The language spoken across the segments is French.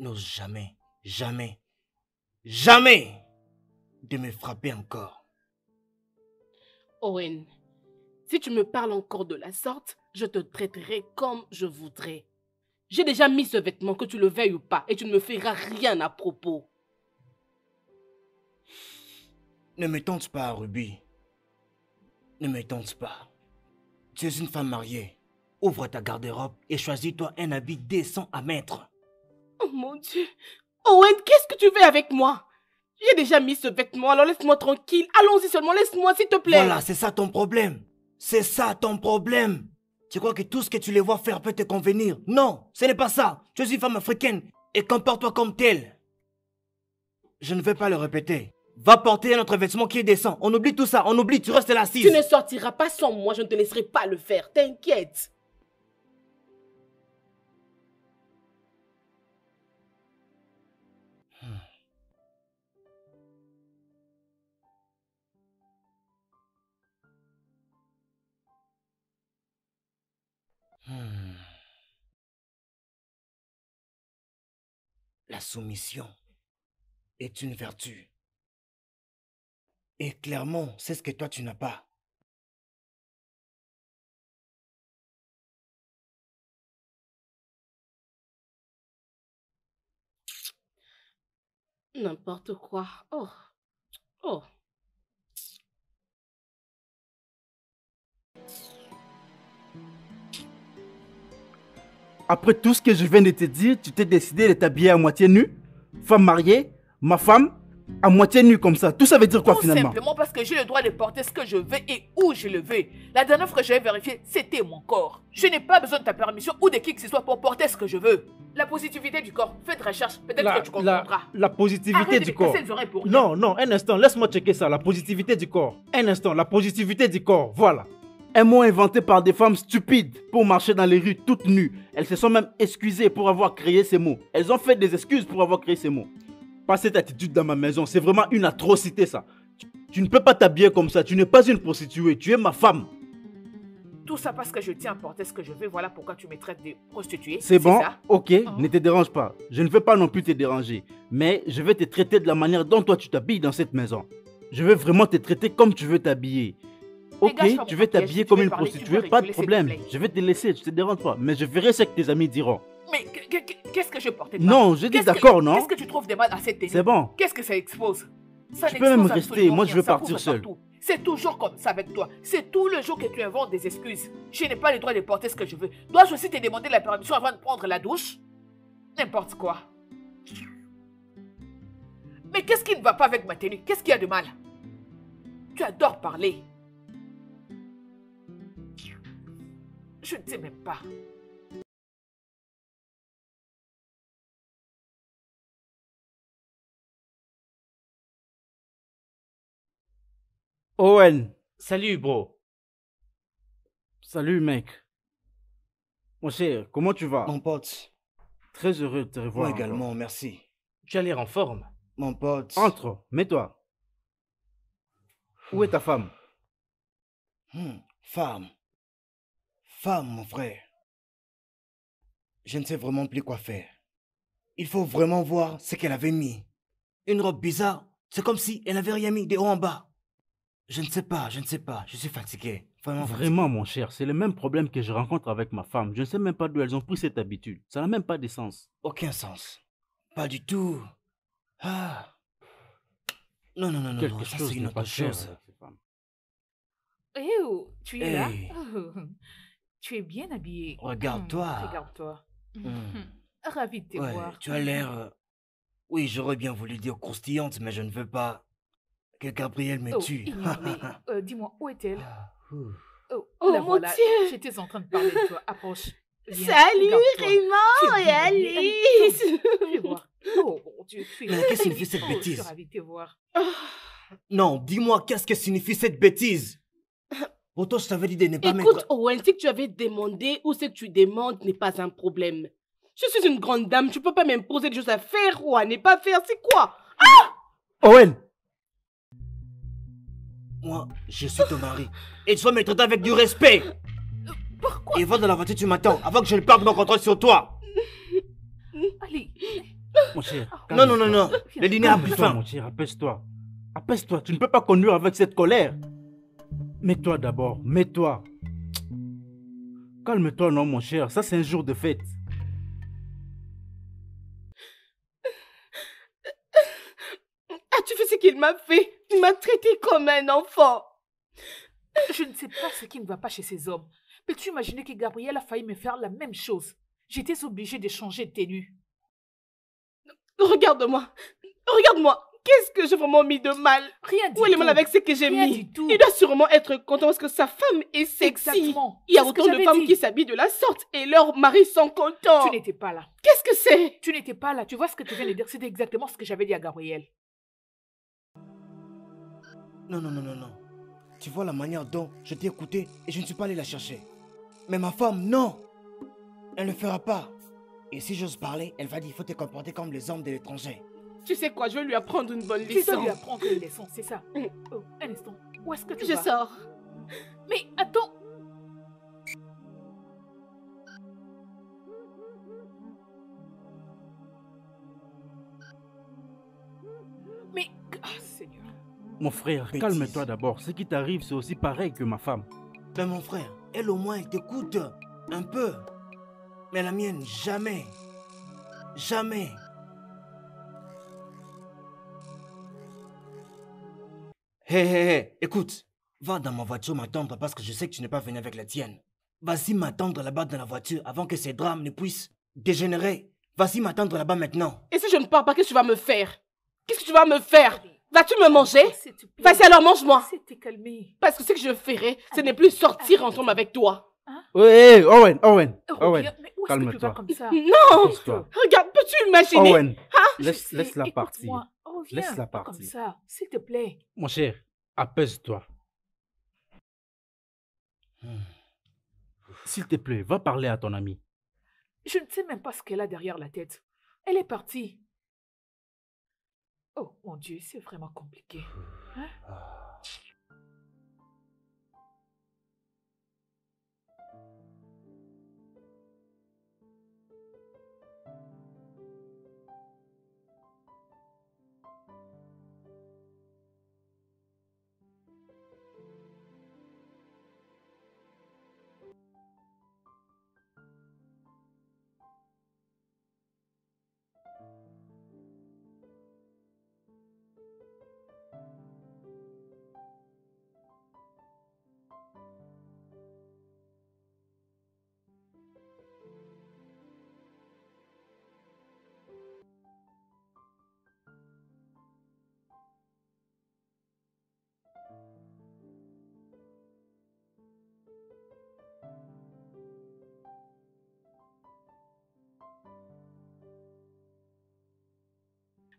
n'ose jamais, jamais, jamais de me frapper encore. Owen, si tu me parles encore de la sorte, je te traiterai comme je voudrais. J'ai déjà mis ce vêtement, que tu le veuilles ou pas, et tu ne me feras rien à propos. Ne me tente pas, Ruby. Ne me tente pas. Tu es une femme mariée. Ouvre ta garde-robe et choisis-toi un habit décent à mettre. Oh mon Dieu. Owen, qu'est-ce que tu veux avec moi? J'ai déjà mis ce vêtement, alors laisse-moi tranquille. Allons-y seulement, laisse-moi s'il te plaît. Voilà, c'est ça ton problème. C'est ça ton problème. Tu crois que tout ce que tu les vois faire peut te convenir? Non, ce n'est pas ça. Tu es une femme africaine et comporte-toi comme telle. Je ne vais pas le répéter. Va porter un autre vêtement qui est décent. On oublie tout ça, on oublie, tu restes là assise. Tu ne sortiras pas sans moi, je ne te laisserai pas le faire, t'inquiète. La soumission est une vertu. Et clairement, c'est ce que toi tu n'as pas. N'importe quoi. Oh. Oh. Après tout ce que je viens de te dire, tu t'es décidé de t'habiller à moitié nue? Femme mariée, ma femme, à moitié nue comme ça. Tout ça veut dire quoi finalement? Tout simplement parce que j'ai le droit de porter ce que je veux et où je le veux. La dernière fois que j'avais vérifié, c'était mon corps. Je n'ai pas besoin de ta permission ou de qui que ce soit pour porter ce que je veux. La positivité du corps, fais de recherche, peut-être que tu comprendras. La positivité Arrête du de corps. casser les oreilles pour rien. Non, non, un instant, laisse-moi checker ça. La positivité du corps. Un instant, la positivité du corps, voilà. Un mot inventé par des femmes stupides pour marcher dans les rues toutes nues. Elles se sont même excusées pour avoir créé ces mots. Elles ont fait des excuses pour avoir créé ces mots. Pas cette attitude dans ma maison, c'est vraiment une atrocité ça. Tu ne peux pas t'habiller comme ça, tu n'es pas une prostituée, tu es ma femme. Tout ça parce que je tiens à porter ce que je veux, voilà pourquoi tu me traites de prostituée. C'est bon, ça? ok, ne te dérange pas. Je ne veux pas non plus te déranger. Mais je vais te traiter de la manière dont toi tu t'habilles dans cette maison. Je veux vraiment te traiter comme tu veux t'habiller. Ok, Dégage, tu veux t'habiller comme une prostituée, pas de reculer, problème. s'il te plaît. Je vais te laisser, tu te déranges pas. Mais je verrai ce que tes amis diront. Mais qu'est-ce que je portais pas? Non, je dis Qu'est-ce que- d'accord, non? Qu'est-ce que tu trouves de mal à cette tenue? C'est bon. Qu'est-ce que ça expose? Ça Tu peux même n'expose rester, absolument moi, je rien, veux ça partir couvre seul. partout. C'est toujours comme ça avec toi. C'est tout le jour que tu inventes des excuses. Je n'ai pas le droit de porter ce que je veux. Dois-je aussi te demander la permission avant de prendre la douche? N'importe quoi. Mais qu'est-ce qui ne va pas avec ma tenue? Qu'est-ce qu'il y a de mal? Tu adores parler. Je ne sais même pas. Owen, Salut, bro. salut mec. Mon cher, comment tu vas? Mon pote. Très heureux de te revoir. Moi encore. également, merci. Tu as l'air en forme. Mon pote. Entre, mets-toi. Où est ta femme? Femme. Femme, mon frère. Je ne sais vraiment plus quoi faire. Il faut vraiment voir ce qu'elle avait mis. Une robe bizarre. C'est comme si elle n'avait rien mis de haut en bas. Je ne sais pas, je ne sais pas. Je suis fatigué. Vraiment fatigué. Vraiment, mon cher, c'est le même problème que je rencontre avec ma femme. Je ne sais même pas d'où elles ont pris cette habitude. Ça n'a même pas de sens. Aucun sens. Pas du tout. Ah. Non, non, non, non, Quelque non, ça chose c'est une n'est pas autre cher chose. avec ces femmes. Tu es là? Hey. Oh, tu es bien habillé. Regarde-toi. Regarde-toi. Hmm. Ravi de te Ouais, voir. tu as l'air... Oui, j'aurais bien voulu dire croustillante, mais je ne veux pas que Gabriel me Oh, tue. ignore-les. Dis-moi, où est-elle? Ah, ouf. Oh, la mon voilà. Dieu. J'étais en train de parler de toi. Approche. Viens, Salut regarde-toi. Raymond Tu es et bien habillée. Alice. Je vais voir. Oh mon Dieu, tu es Mais qu'est-ce que signifie cette Oh, je suis bêtise? ravie de te voir. Non, dis-moi, qu'est-ce que signifie cette bêtise? Pourtant, je t'avais dit de ne pas Écoute, mettre... Owen, si tu avais demandé ou ce que tu demandes n'est pas un problème. Je suis une grande dame, tu peux pas m'imposer des choses à faire ou à ne pas faire, c'est quoi? Owen! Moi, je suis ton mari. Et tu dois me traiter avec du respect. Pourquoi? Et va dans la voiture, tu m'attends, avant que je ne perde mon contrôle sur toi. Allez. Mon cher, Non, non, non, calme-toi. non. Le dîner a pris Calme-toi, fin. mon cher, apaise-toi. Apaise-toi, tu ne peux pas conduire avec cette colère. Mets-toi d'abord, mets-toi. Calme-toi, non, mon cher, ça c'est un jour de fête. As-tu vu ce qu'il m'a fait? Il m'a traité comme un enfant. Je ne sais pas ce qui ne va pas chez ces hommes. Peux-tu imaginer que Gabriel a failli me faire la même chose? J'étais obligée de changer de tenue. Regarde-moi. Regarde-moi. Qu'est-ce que j'ai vraiment mis de mal? Rien du Où est le tout. mal avec ce que j'ai Rien mis? du tout. Il doit sûrement être content parce que sa femme est sexy. Exactement. Il y a C'est ce que autant de j'avais femmes dit. qui s'habillent de la sorte et leurs maris sont contents. Tu n'étais pas là. Qu'est-ce que c'est? Tu n'étais pas là. Tu vois ce que tu viens de dire? C'était exactement ce que j'avais dit à Gabriel. Non, non, non, non, non. Tu vois la manière dont je t'ai écouté et je ne suis pas allé la chercher. Mais ma femme, non. Elle ne le fera pas. Et si j'ose parler, elle va dire il faut te comporter comme les hommes de l'étranger. Tu sais quoi, je vais lui apprendre une bonne Tu dois leçon. lui apprendre les leçons, c'est ça. Oh, un instant. Où est-ce que tu Je vas? sors. Mais attends. Mais... Ah, Seigneur. Mon frère, Bêtise. calme-toi d'abord. Ce qui t'arrive, c'est aussi pareil que ma femme. Mais mon frère, elle au moins, elle t'écoute un peu. Mais la mienne, jamais. Jamais. Hé, hé, hé, écoute. Va dans ma voiture m'attendre parce que je sais que tu n'es pas venu avec la tienne. Vas-y m'attendre là-bas dans la voiture avant que ces drames ne puissent dégénérer. Vas-y m'attendre là-bas maintenant. Et si je ne pars pas, qu'est-ce que tu vas me faire? Qu'est-ce que tu vas me faire? Vas-tu me manger? S'il te plaît. Vas-y alors mange-moi. S'il calmé. Parce que ce que je ferai, ce n'est plus sortir ensemble avec toi. Oui, Owen, Owen, Owen. Reviens. Mais où est-ce que tu vas calme-toi. comme ça? Non! Apaise-toi. Regarde, peux-tu imaginer? Owen, Je sais, laisse-la écoute-moi. partir. Reviens, Laisse-la pas partir. comme ça, s'il te plaît. Mon cher, apaise-toi. S'il te plaît, va parler à ton ami. Je ne sais même pas ce qu'elle a derrière la tête. Elle est partie. Oh mon Dieu, c'est vraiment compliqué. Hein?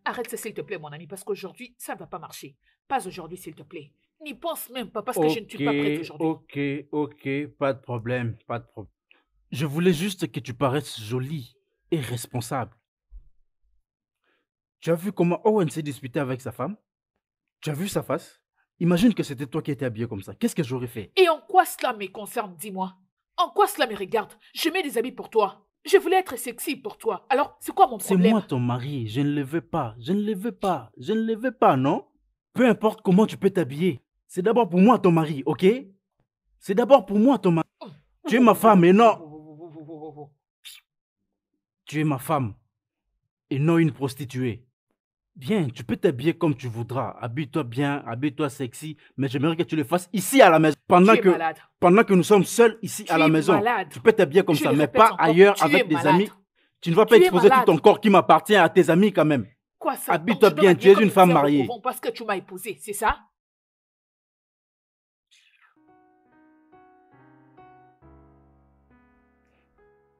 Arrête ça, s'il te plaît, mon ami, parce qu'aujourd'hui, ça ne va pas marcher. Pas aujourd'hui, s'il te plaît. N'y pense même pas, parce que je ne suis pas prête aujourd'hui. Ok, pas de problème, pas de problème. Je voulais juste que tu paraisses jolie et responsable. Tu as vu comment Owen s'est disputé avec sa femme? Tu as vu sa face? Imagine que c'était toi qui étais habillé comme ça. Qu'est-ce que j'aurais fait? Et en quoi cela me concerne, dis-moi? En quoi cela me regarde? Je mets des habits pour toi. Je voulais être sexy pour toi. Alors, c'est quoi mon C'est problème? moi ton mari, je ne le veux pas, je ne le veux pas, je ne le veux pas, non? Peu importe comment tu peux t'habiller, c'est d'abord pour moi ton mari, ok? C'est d'abord pour moi ton mari. Tu es ma femme et non... Tu es ma femme et non une prostituée. Bien, tu peux t'habiller comme tu voudras. Habille-toi bien, habille-toi sexy, mais j'aimerais que tu le fasses ici à la maison. Tu es malade. Pendant que nous sommes seuls ici à la es maison. malade. Tu peux t'habiller comme Je ça, le mais répète pas encore, ailleurs tu es avec des malade. amis. Tu ne vas pas Tu es exposer tout malade. ton corps qui m'appartient à tes amis quand même. Quoi ça? Habille-toi Donc, je dois bien, m'habiller tu es comme une femme sœur au mariée. couvent parce que tu m'as épousée, c'est ça?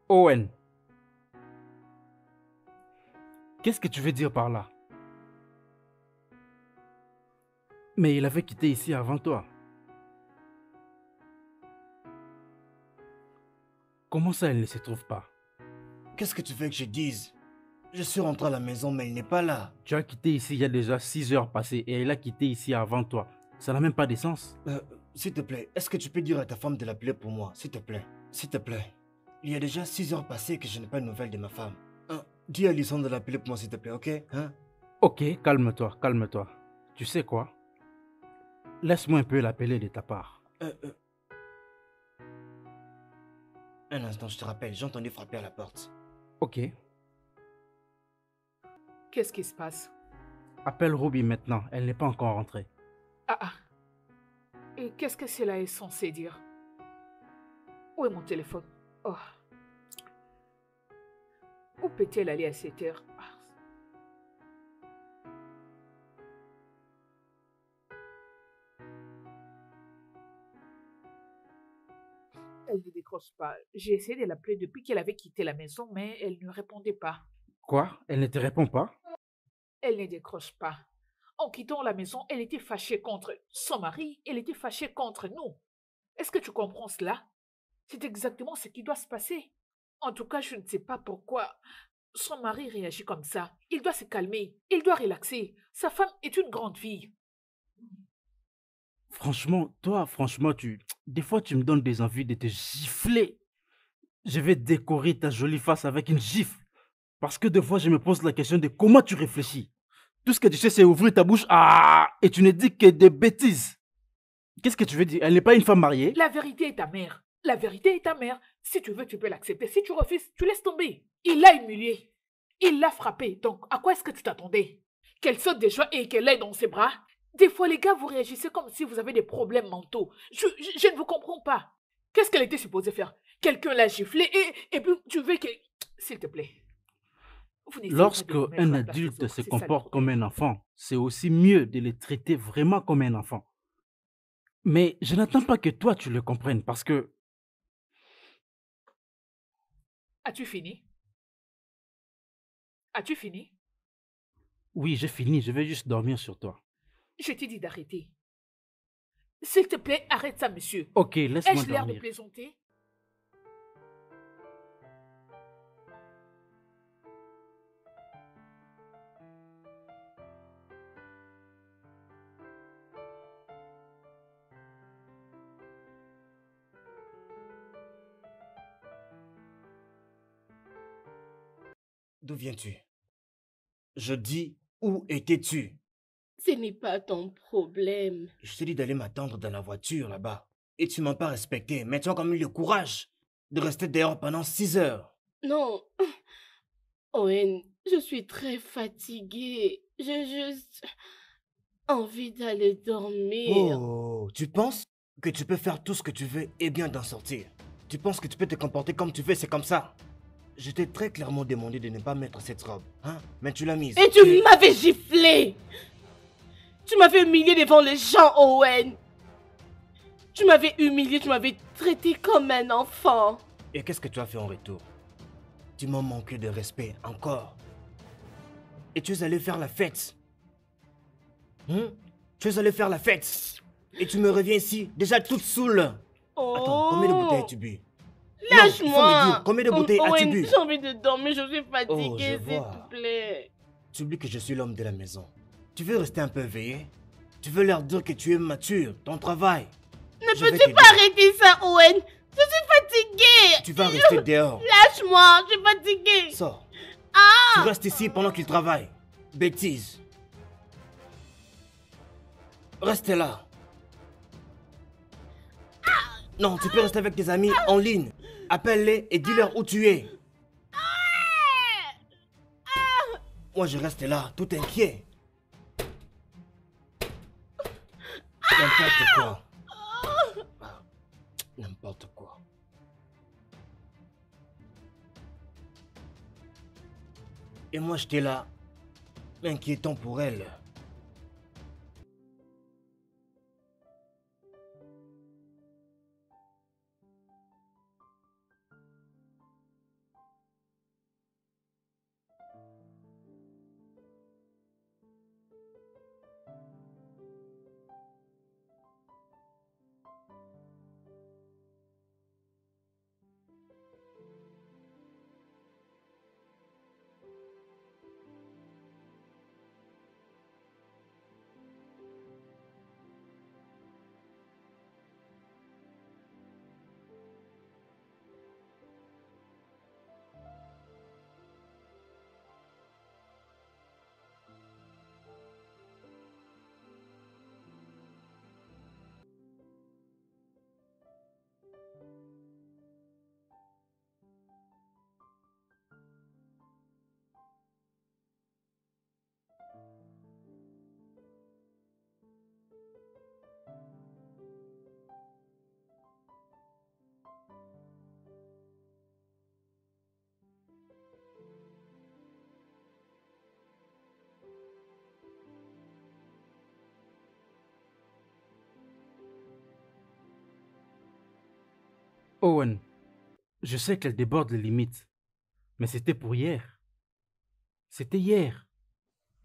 Owen. Qu'est-ce que tu veux dire par là? Mais il avait quitté ici avant toi. Comment ça, il ne se trouve pas? Qu'est-ce que tu veux que je dise? Je suis rentré à la maison, mais il n'est pas là. Tu as quitté ici il y a déjà 6 heures passées et il a quitté ici avant toi. Ça n'a même pas de sens. S'il te plaît, est-ce que tu peux dire à ta femme de l'appeler pour moi? S'il te plaît. S'il te plaît. Il y a déjà 6 heures passées que je n'ai pas de nouvelles de ma femme. Dis à Lisson de l'appeler pour moi, s'il te plaît, ok? Hein? Ok, calme-toi, calme-toi. Tu sais quoi? Laisse-moi un peu l'appeler de ta part. Un instant, je te rappelle, j'ai entendu frapper à la porte. Ok. Qu'est-ce qui se passe? Appelle Ruby maintenant, elle n'est pas encore rentrée. Ah. Et qu'est-ce que cela est censé dire? Où est mon téléphone? Oh. Où peut-elle aller à cette heure? Elle ne décroche pas. J'ai essayé de l'appeler depuis qu'elle avait quitté la maison, mais elle ne répondait pas. Quoi? Elle ne te répond pas? Elle ne décroche pas. En quittant la maison, elle était fâchée contre son mari, elle était fâchée contre nous. Est-ce que tu comprends cela? C'est exactement ce qui doit se passer. En tout cas, je ne sais pas pourquoi son mari réagit comme ça. Il doit se calmer, il doit relaxer. Sa femme est une grande fille. Franchement, toi, des fois, tu me donnes des envies de te gifler. Je vais décorer ta jolie face avec une gifle. Parce que des fois, je me pose la question de comment tu réfléchis. Tout ce que tu sais, c'est ouvrir ta bouche. Et tu ne dis que des bêtises. Qu'est-ce que tu veux dire? Elle n'est pas une femme mariée? La vérité est ta mère. La vérité est ta mère. Si tu veux, tu peux l'accepter. Si tu refuses, tu laisses tomber. Il l'a humiliée. Il l'a frappée. Donc, à quoi est-ce que tu t'attendais? Qu'elle saute des joies et qu'elle aille dans ses bras? Des fois, les gars, vous réagissez comme si vous avez des problèmes mentaux. Je ne vous comprends pas. Qu'est-ce qu'elle était supposée faire? Quelqu'un l'a giflée et puis tu veux que... S'il te plaît. Lorsque un adulte se comporte comme un enfant, c'est aussi mieux de le traiter vraiment comme un enfant. Mais je n'attends pas que toi, tu le comprennes parce que... As-tu fini? As-tu fini? Oui, j'ai fini. Je vais juste dormir sur toi. Je t'ai dit d'arrêter. S'il te plaît, arrête ça, monsieur. Ok, laisse-moi Ai-je l'air de dormir. plaisanter? D'où viens-tu? Je dis, où étais-tu? Ce n'est pas ton problème. Je t'ai dit d'aller m'attendre dans la voiture là-bas. Et tu m'as pas respecté, mais tu as quand même eu le courage de rester dehors pendant 6 heures. Non. Owen, je suis très fatiguée. J'ai juste envie d'aller dormir. Oh, tu penses que tu peux faire tout ce que tu veux et bien d'en sortir? Tu penses que tu peux te comporter comme tu veux, c'est comme ça? Je t'ai très clairement demandé de ne pas mettre cette robe, hein? Mais tu l'as mise. Et tu m'avais giflé! Tu m'avais humilié devant les gens, Owen! Tu m'avais humilié, tu m'avais traité comme un enfant. Et qu'est-ce que tu as fait en retour? Tu m'as manqué de respect encore. Et tu es allé faire la fête. Tu es allé faire la fête. Et tu me reviens ici, déjà toute saoule. Oh. Attends, combien de bouteilles as-tu bu? Lâche-moi! Non, il faut me dire, combien de bouteilles as-tu bu? J'ai envie de dormir, je suis fatiguée, Oh, je s'il vois. te plaît. Tu oublies que je suis l'homme de la maison. Tu veux rester un peu éveillé? Tu veux leur dire que tu es mature, ton travail. Ne Je vais peux-tu t'aider. pas arrêter ça, Owen? Je suis fatiguée! Tu vas rester dehors. Lâche-moi, je suis fatiguée! Sors. Ah! Tu restes ici pendant qu'il travaille. Bêtise. Reste là. Non, tu peux rester avec tes amis en ligne. Appelle-les et dis-leur où tu es. Moi, je reste là, tout inquiet. N'importe quoi. N'importe quoi. Et moi, j'étais là, inquiétant pour elle. Owen, je sais qu'elle déborde les limites, mais c'était pour hier. C'était hier.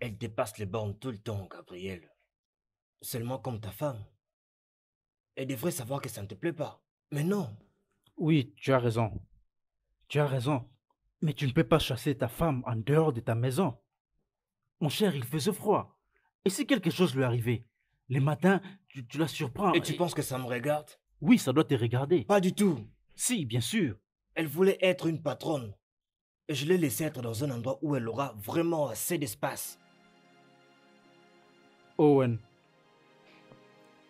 Elle dépasse les bornes tout le temps, Gabriel. Seulement comme ta femme. Elle devrait savoir que ça ne te plaît pas. Mais non. Oui, tu as raison. Tu as raison. Mais tu ne peux pas chasser ta femme en dehors de ta maison. Mon cher, il faisait froid. Et si quelque chose lui arrivait, les matins, tu la surprends. Et tu penses que ça me regarde? Oui, ça doit te regarder. Pas du tout. Si, bien sûr. Elle voulait être une patronne. Et je l'ai laissée être dans un endroit où elle aura vraiment assez d'espace. Owen,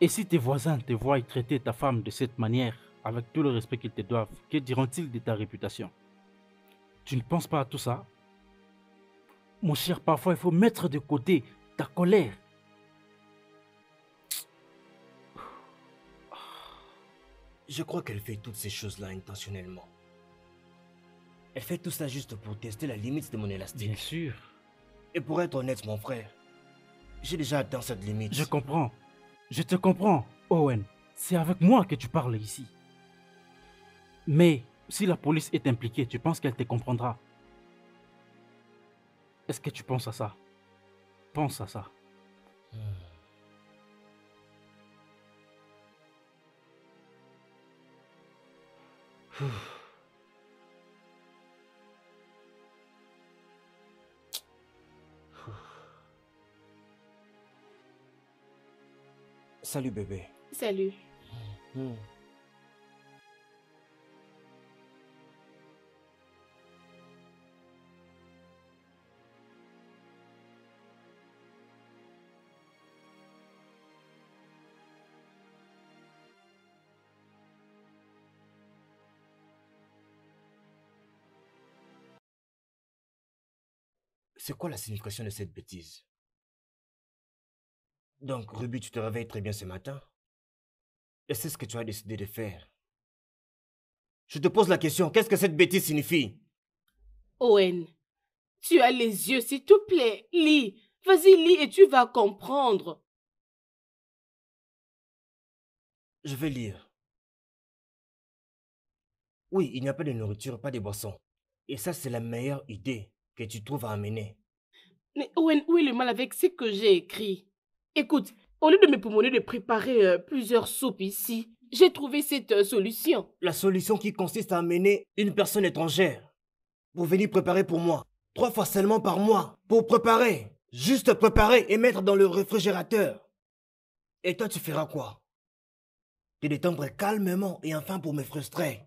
et si tes voisins te voient traiter ta femme de cette manière, avec tout le respect qu'ils te doivent, que diront-ils de ta réputation? Tu ne penses pas à tout ça? Mon cher, parfois il faut mettre de côté ta colère. Je crois qu'elle fait toutes ces choses-là intentionnellement. Elle fait tout ça juste pour tester la limite de mon élastique. Bien sûr. Et pour être honnête, mon frère, j'ai déjà atteint cette limite. Je comprends. Je te comprends, Owen. C'est avec moi que tu parles ici. Mais si la police est impliquée, tu penses qu'elle te comprendra? Est-ce que tu penses à ça? Pense à ça. Salut bébé. Salut. C'est quoi la signification de cette bêtise? Donc, Ruby, tu te réveilles très bien ce matin? Et c'est ce que tu as décidé de faire? Je te pose la question, qu'est-ce que cette bêtise signifie? Owen, tu as les yeux, s'il te plaît. Lis. Vas-y, lis et tu vas comprendre. Je vais lire. Oui, il n'y a pas de nourriture, pas de boissons. Et ça, c'est la meilleure idée que tu trouves à amener. Mais Owen, où est le mal avec ce que j'ai écrit? Écoute, au lieu de me pommer de préparer plusieurs soupes ici, j'ai trouvé cette solution. La solution qui consiste à amener une personne étrangère pour venir préparer pour moi. 3 fois seulement par mois. Pour préparer. Juste préparer et mettre dans le réfrigérateur. Et toi, tu feras quoi? Te détendre calmement et enfin pour me frustrer.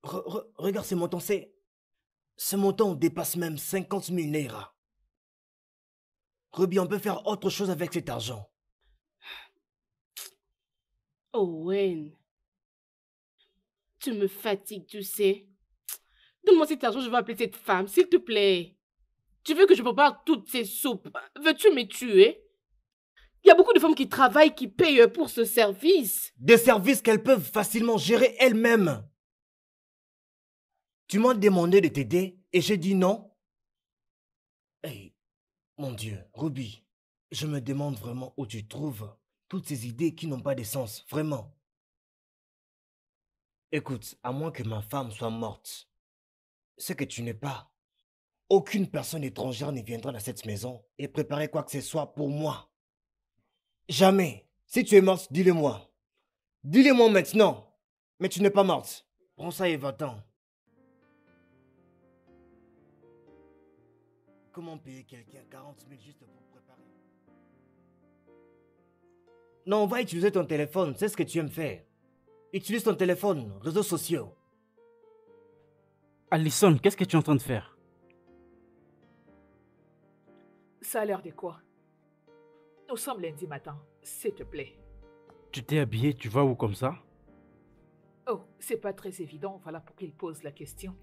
Regarde ce montant, ce montant dépasse même 50 000 Naira. Ruby, on peut faire autre chose avec cet argent. Owen, tu me fatigues, tu sais. Donne-moi cet argent, je vais appeler cette femme, s'il te plaît. Tu veux que je prépare toutes ces soupes? Veux-tu me tuer? Il y a beaucoup de femmes qui travaillent, qui payent pour ce service. Des services qu'elles peuvent facilement gérer elles-mêmes. Tu m'as demandé de t'aider et j'ai dit non. Hey, mon Dieu, Ruby, je me demande vraiment où tu trouves toutes ces idées qui n'ont pas de sens, vraiment. Écoute, à moins que ma femme soit morte, ce que tu n'es pas, aucune personne étrangère ne viendra dans cette maison et préparer quoi que ce soit pour moi. Jamais. Si tu es morte, dis-le-moi. Dis-le-moi maintenant. Mais tu n'es pas morte. Prends ça et va-t'en. Comment payer quelqu'un 40 000 juste pour préparer? Non, on va utiliser ton téléphone, c'est ce que tu aimes faire. Utilise ton téléphone, réseaux sociaux. Allison, qu'est-ce que tu es en train de faire? Ça a l'air de quoi? Nous sommes lundi matin, s'il te plaît. Tu t'es habillé, tu vas où comme ça? Oh, c'est pas très évident, voilà pour qu'il pose la question.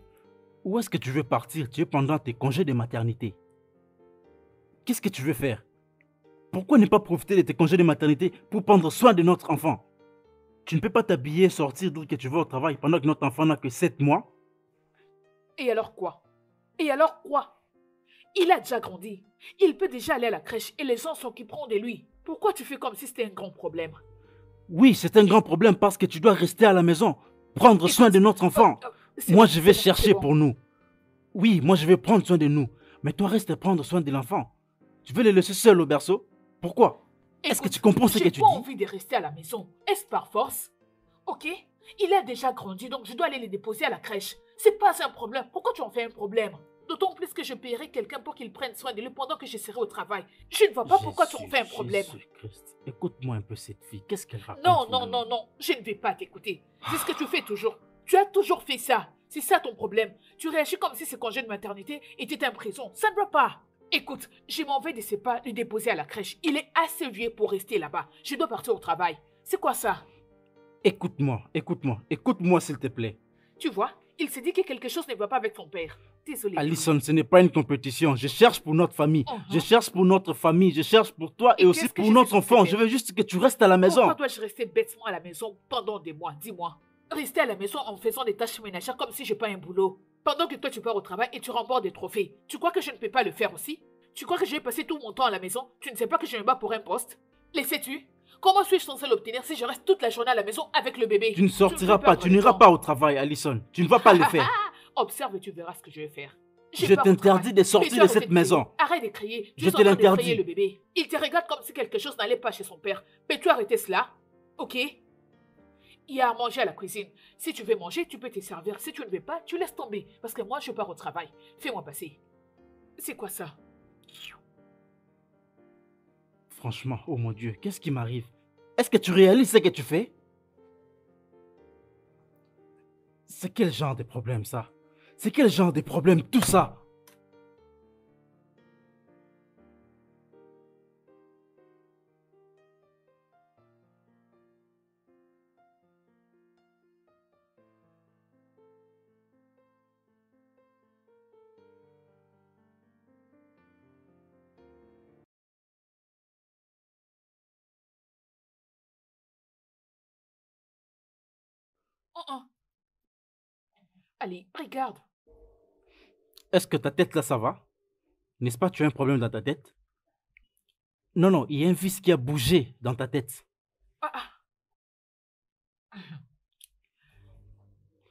Où est-ce que tu veux partir? Tu es pendant tes congés de maternité. Qu'est-ce que tu veux faire? Pourquoi ne pas profiter de tes congés de maternité pour prendre soin de notre enfant? Tu ne peux pas t'habiller, sortir, dire que tu vas au travail pendant que notre enfant n'a que 7 mois? Et alors quoi? Et alors quoi? Il a déjà grandi. Il peut déjà aller à la crèche et les gens s'occuperont de lui. Pourquoi tu fais comme si c'était un grand problème? Oui, c'est un grand problème parce que tu dois rester à la maison, prendre soin de notre enfant. Moi, je vais chercher pour nous. Oui, moi, je vais prendre soin de nous. Mais toi, reste prendre soin de l'enfant. Tu veux le laisser seul au berceau? Pourquoi? Est-ce que tu comprends ce que tu dis? J'ai pas envie de rester à la maison. Est-ce par force? Ok? Il a déjà grandi, donc je dois aller le déposer à la crèche. C'est pas un problème. Pourquoi tu en fais un problème? D'autant plus que je paierai quelqu'un pour qu'il prenne soin de lui pendant que je serai au travail. Je ne vois pas pourquoi tu en fais un problème. Jésus-Christ, écoute-moi un peu cette fille. Qu'est-ce qu'elle raconte? Non, non, non, non. Je ne vais pas t'écouter. C'est ce que tu fais toujours. Tu as toujours fait ça. C'est ça ton problème. Tu réagis comme si ce congé de maternité était en prison. Ça ne va pas. Écoute, je m'en vais de ce pas le déposer à la crèche. Il est assez vieux pour rester là-bas. Je dois partir au travail. C'est quoi ça? Écoute-moi s'il te plaît. Tu vois, il s'est dit que quelque chose ne va pas avec ton père. Désolée. Alison, ce n'est pas une compétition. Je cherche pour notre famille. Je cherche pour notre famille. Je cherche pour toi et aussi pour notre enfant. Je veux juste que tu restes à la maison. Pourquoi dois-je rester bêtement à la maison pendant des mois? Dis-moi. Rester à la maison en faisant des tâches ménagères comme si je n'ai pas un boulot. Pendant que toi tu pars au travail et tu remportes des trophées. Tu crois que je ne peux pas le faire aussi? Tu crois que je vais passer tout mon temps à la maison? Tu ne sais pas que je me bats pour un poste? Les sais-tu? Comment suis-je censé l'obtenir si je reste toute la journée à la maison avec le bébé? Tu ne sortiras pas, tu n'iras pas au travail, Alison. Tu ne vas pas le faire. Observe et tu verras ce que je vais faire. Je t'interdis de sortir de cette maison. Arrête de crier. Je te l'interdis. Le bébé. Il te regarde comme si quelque chose n'allait pas chez son père. Peux-tu arrêter cela? Ok? Il y a à manger à la cuisine. Si tu veux manger, tu peux te servir. Si tu ne veux pas, tu laisses tomber. Parce que moi, je pars au travail. Fais-moi passer. C'est quoi ça? Franchement, oh mon Dieu, qu'est-ce qui m'arrive? Est-ce que tu réalises ce que tu fais? C'est quel genre de problème ça? C'est quel genre de problème tout ça? Allez, regarde. Est-ce que ta tête là, ça va? N'est-ce pas, tu as un problème dans ta tête? Non, non, il y a un vice qui a bougé dans ta tête.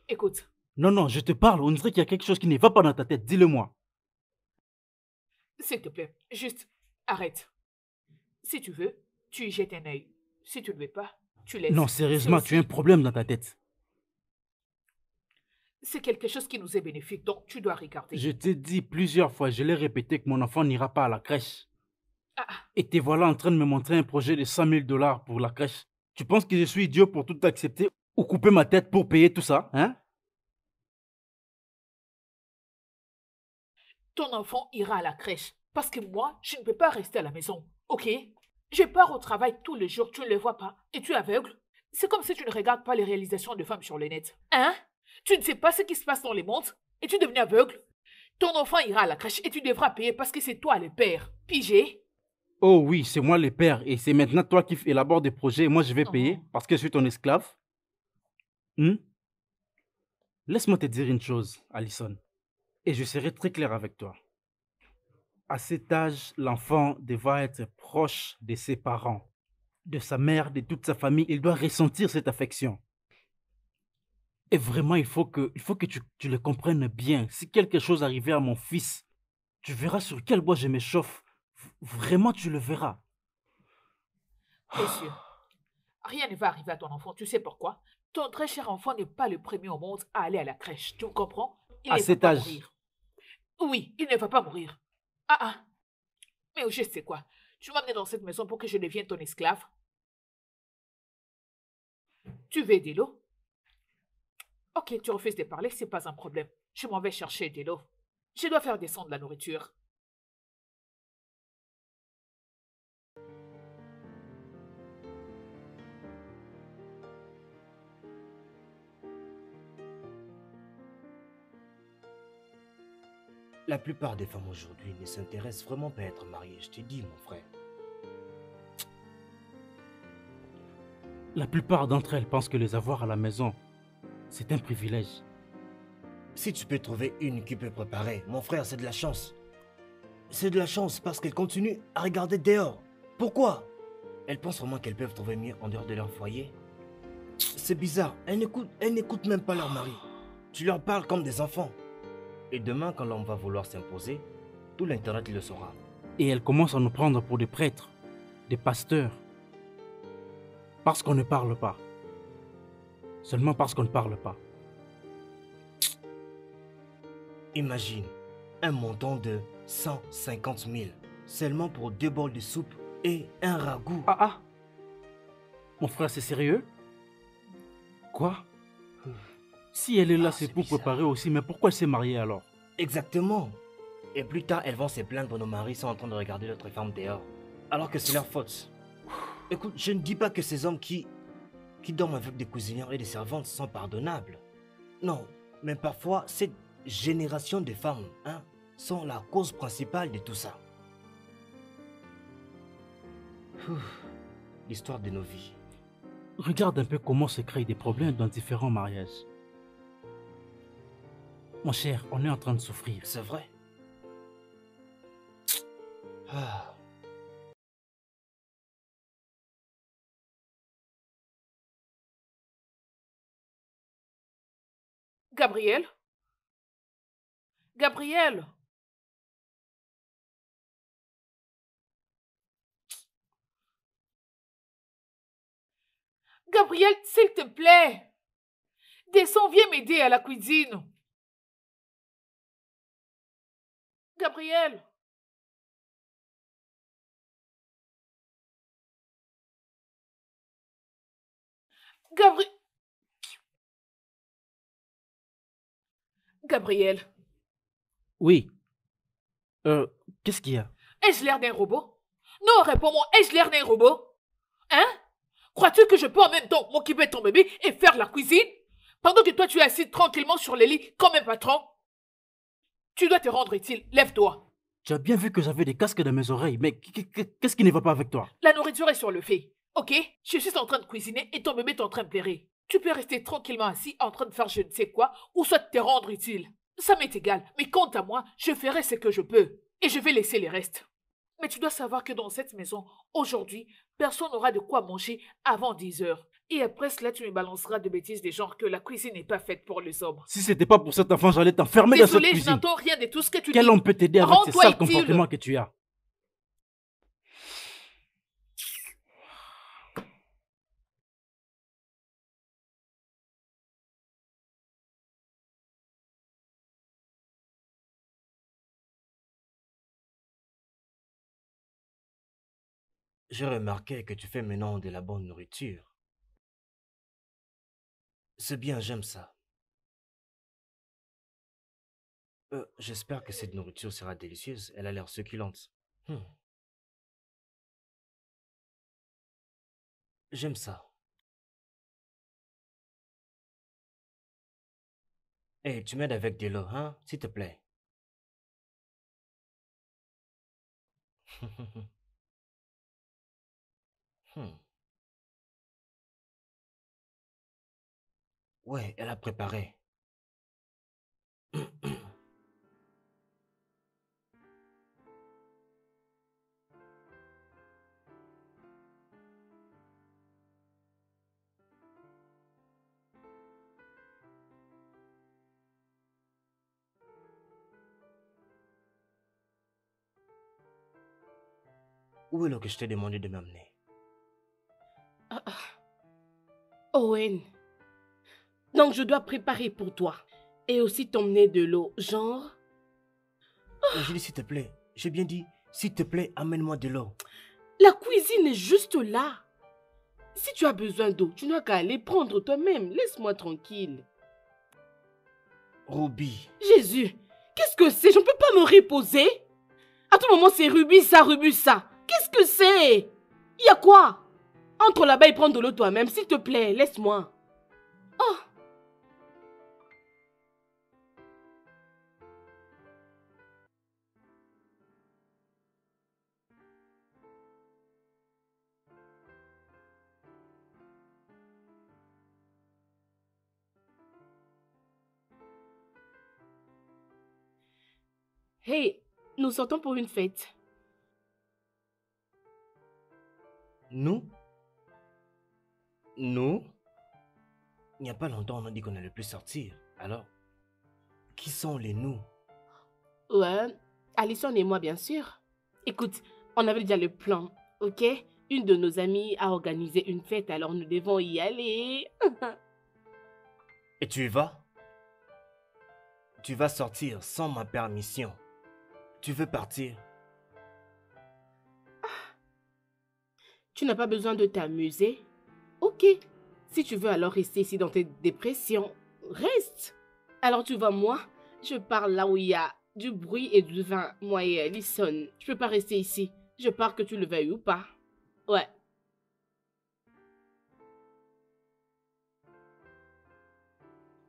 Écoute. Non, non, je te parle. On dirait qu'il y a quelque chose qui ne va pas dans ta tête. Dis-le-moi. S'il te plaît, juste arrête. Si tu veux, tu y jettes un œil. Si tu ne veux pas, tu laisses. Non, sérieusement, tu as un problème dans ta tête. C'est quelque chose qui nous est bénéfique, donc tu dois regarder. Je t'ai dit plusieurs fois, je l'ai répété, que mon enfant n'ira pas à la crèche. Et te voilà en train de me montrer un projet de 100 000 $ pour la crèche. Tu penses que je suis idiot pour tout accepter ou couper ma tête pour payer tout ça, hein? Ton enfant ira à la crèche. Parce que moi, je ne peux pas rester à la maison, ok? Je pars au travail tous les jours, tu ne le vois pas. Et tu es aveugle? C'est comme si tu ne regardes pas les réalisations de femmes sur le net. Hein? Tu ne sais pas ce qui se passe dans les mondes? Et tu es devenu aveugle? Ton enfant ira à la crèche et tu devras payer parce que c'est toi le père. Pigé? Oh oui, c'est moi le père. Et c'est maintenant toi qui élabores des projets et moi je vais payer parce que je suis ton esclave. Laisse-moi te dire une chose, Alison. Et je serai très clair avec toi. À cet âge, l'enfant devra être proche de ses parents, de sa mère, de toute sa famille. Il doit ressentir cette affection. Et vraiment, il faut que tu le comprennes bien. Si quelque chose arrivait à mon fils, tu verras sur quel bois je m'échauffe. Vraiment, tu le verras. Bien sûr. Rien ne va arriver à ton enfant. Tu sais pourquoi? Ton très cher enfant n'est pas le premier au monde à aller à la crèche. Tu me comprends? À cet âge. Mourir. Oui, il ne va pas mourir. Mais au juste, c'est quoi? Tu m'as amené dans cette maison pour que je devienne ton esclave? Tu veux de l'eau? Ok, tu refuses de parler, c'est pas un problème. Je m'en vais chercher de l'eau. Je dois faire descendre la nourriture. La plupart des femmes aujourd'hui ne s'intéressent vraiment pas à être mariées, je te dis, mon frère. La plupart d'entre elles pensent que les avoir à la maison, c'est un privilège. Si tu peux trouver une qui peut préparer, mon frère, c'est de la chance. C'est de la chance parce qu'elle continue à regarder dehors. Pourquoi? Elles pensent vraiment qu'elles peuvent trouver mieux en dehors de leur foyer. C'est bizarre, elles n'écoutent même pas leur mari. Tu leur parles comme des enfants. Et demain, quand l'homme va vouloir s'imposer, tout l'internet le saura. Et elles commencent à nous prendre pour des prêtres, des pasteurs. Parce qu'on ne parle pas. Seulement parce qu'on ne parle pas. Imagine, un montant de 150 000, seulement pour 2 bols de soupe et un ragoût. Ah. Mon frère, c'est sérieux? Quoi? Si elle est là, c'est pour bizarre. préparer aussi, mais pourquoi elle s'est mariée alors? Exactement. Et plus tard, elles vont se plaindre que nos maris sont en train de regarder l'autre femme dehors. Alors que c'est leur faute. Écoute, je ne dis pas que ces hommes qui dorment avec des cuisinières et des servantes sont pardonnables. Non, mais parfois, cette génération de femmes sont la cause principale de tout ça. L'histoire de nos vies. Regarde un peu comment se créent des problèmes dans différents mariages. Mon cher, on est en train de souffrir. C'est vrai. Ah. Gabriel? Gabriel? Gabriel, s'il te plaît. Descends, viens m'aider à la cuisine. Gabriel? Gabriel, Oui. Qu'est-ce qu'il y a? ai-je l'air d'un robot? Non, réponds-moi, ai-je l'air d'un robot? Hein? Crois-tu que je peux en même temps m'occuper de ton bébé et faire la cuisine? Pendant que toi tu es assis tranquillement sur le lit comme un patron? Tu dois te rendre utile, lève-toi. Tu as bien vu que j'avais des casques dans mes oreilles, mais qu'est-ce qui ne va pas avec toi? La nourriture est sur le feu, ok? Je suis en train de cuisiner et ton bébé est en train de pleurer. Tu peux rester tranquillement assis en train de faire je ne sais quoi ou soit te rendre utile. Ça m'est égal, mais quant à moi, je ferai ce que je peux et je vais laisser les restes. Mais tu dois savoir que dans cette maison, aujourd'hui, personne n'aura de quoi manger avant 10 heures. Et après cela, tu me balanceras de bêtises des genres que la cuisine n'est pas faite pour les hommes. Si c'était pas pour cet enfant, j'allais t'enfermer dans cette Désolé, je cuisine. n'entends rien de tout ce que tu dis. Quel homme peut t'aider avec ces Rends-toi sales utile. comportements que tu as? J'ai remarqué que tu fais maintenant de la bonne nourriture. C'est bien, j'aime ça. J'espère que cette nourriture sera délicieuse. Elle a l'air succulente. J'aime ça. Hey, tu m'aides avec de l'eau, hein, s'il te plaît. Ouais, elle a préparé. Où est l'eau que je t'ai demandé de m'amener? Owen. Donc je dois préparer pour toi. Et aussi t'emmener de l'eau, genre... J'ai dit s'il te plaît. J'ai bien dit, s'il te plaît, amène-moi de l'eau. La cuisine est juste là. Si tu as besoin d'eau, tu n'as qu'à aller prendre toi-même. Laisse-moi tranquille. Ruby. Jésus, qu'est-ce que c'est? Je ne peux pas me reposer. À tout moment, c'est Ruby ça, Ruby ça. Qu'est-ce que c'est? Il y a quoi? Entre là-bas et prends de l'eau toi-même, s'il te plaît, laisse-moi. Oh. Hey, nous sortons pour une fête. Nous? Nous? Il n'y a pas longtemps, on a dit qu'on n'allait plus sortir. Alors, qui sont les nous? Ouais, Alison et moi, bien sûr. Écoute, on avait déjà le plan, ok? Une de nos amies a organisé une fête, alors nous devons y aller. Et tu y vas? Tu vas sortir sans ma permission. Tu veux partir? Tu n'as pas besoin de t'amuser? Ok. Si tu veux alors rester ici dans tes dépressions, reste. Alors tu vois, moi, je pars là où il y a du bruit et du vin. Moi et Alison, je peux pas rester ici. Je pars que tu le veuilles ou pas. Ouais.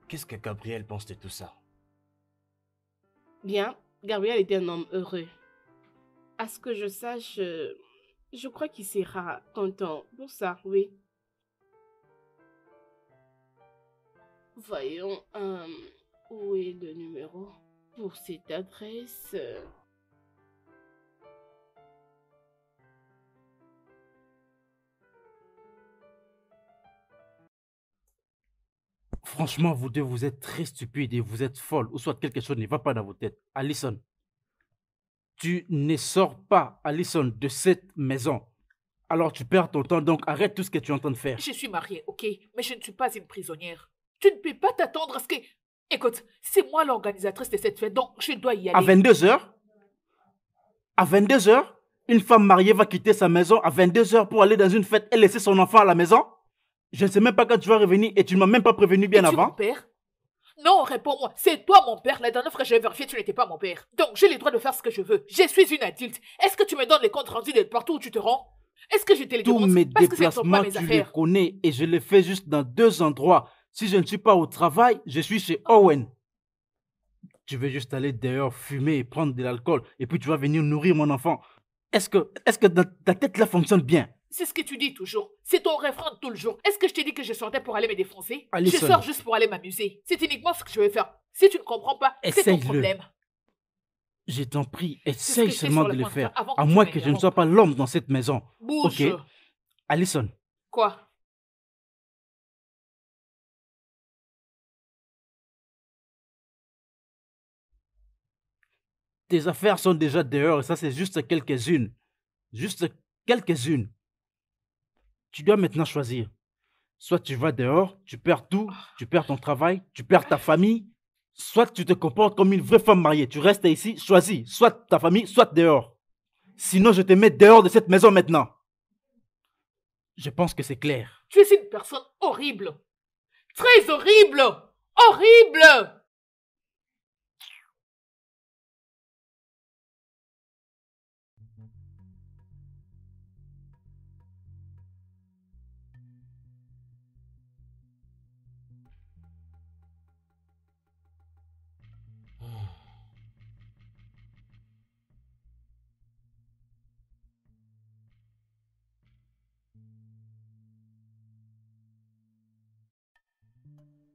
Qu'est-ce que Gabriel pense de tout ça? Bien, Gabriel était un homme heureux. À ce que je sache, je crois qu'il sera content pour ça, oui. Voyons, où est le numéro pour cette adresse? Franchement, vous deux, vous êtes très stupides et vous êtes folles, ou soit quelque chose ne va pas dans vos têtes. Alison, tu ne sors pas, Alison, de cette maison. Alors tu perds ton temps, donc arrête tout ce que tu es en train de faire. Je suis mariée, ok? Mais je ne suis pas une prisonnière. Tu ne peux pas t'attendre à ce que... Écoute, c'est moi l'organisatrice de cette fête, donc je dois y aller. À 22h? À 22h? Une femme mariée va quitter sa maison à 22h pour aller dans une fête et laisser son enfant à la maison? Je ne sais même pas quand tu vas revenir et tu ne m'as même pas prévenu bien Es-tu avant. mon père? Non, réponds-moi. C'est toi mon père. La dernière fois que j'ai vérifié, tu n'étais pas mon père. Donc j'ai le droit de faire ce que je veux. Je suis une adulte. Est-ce que tu me donnes les comptes rendus de partout où tu te rends? Est-ce que je te les Tous demande? mes Parce que ce ne sont déplacements, pas mes tu les affaires. connais et je les fais juste dans 2 endroits. Si je ne suis pas au travail, je suis chez Owen. Tu veux juste aller dehors, fumer et prendre de l'alcool et puis tu vas venir nourrir mon enfant. Est-ce que ta tête là fonctionne bien? C'est ce que tu dis toujours. C'est ton refrain de tout le jour. Est-ce que je t'ai dit que je sortais pour aller me défoncer? Alison. Je sors juste pour aller m'amuser. C'est uniquement ce que je vais faire. Si tu ne comprends pas, c'est ton Essaye-le. problème. Je t'en prie, ce que essaye j'étais seulement sur de le le point de faire. faire avant que À tu moins me que je ne l'interrompes. sois pas l'homme dans cette maison. Bouge. Ok. Alison, Quoi? tes affaires sont déjà dehors et ça c'est juste quelques-unes. Juste quelques-unes. Tu dois maintenant choisir. Soit tu vas dehors, tu perds tout, tu perds ton travail, tu perds ta famille. Soit tu te comportes comme une vraie femme mariée. Tu restes ici, choisis. Soit ta famille, soit dehors. Sinon, je te mets dehors de cette maison maintenant. Je pense que c'est clair. Tu es une personne horrible. Très horrible. Horrible.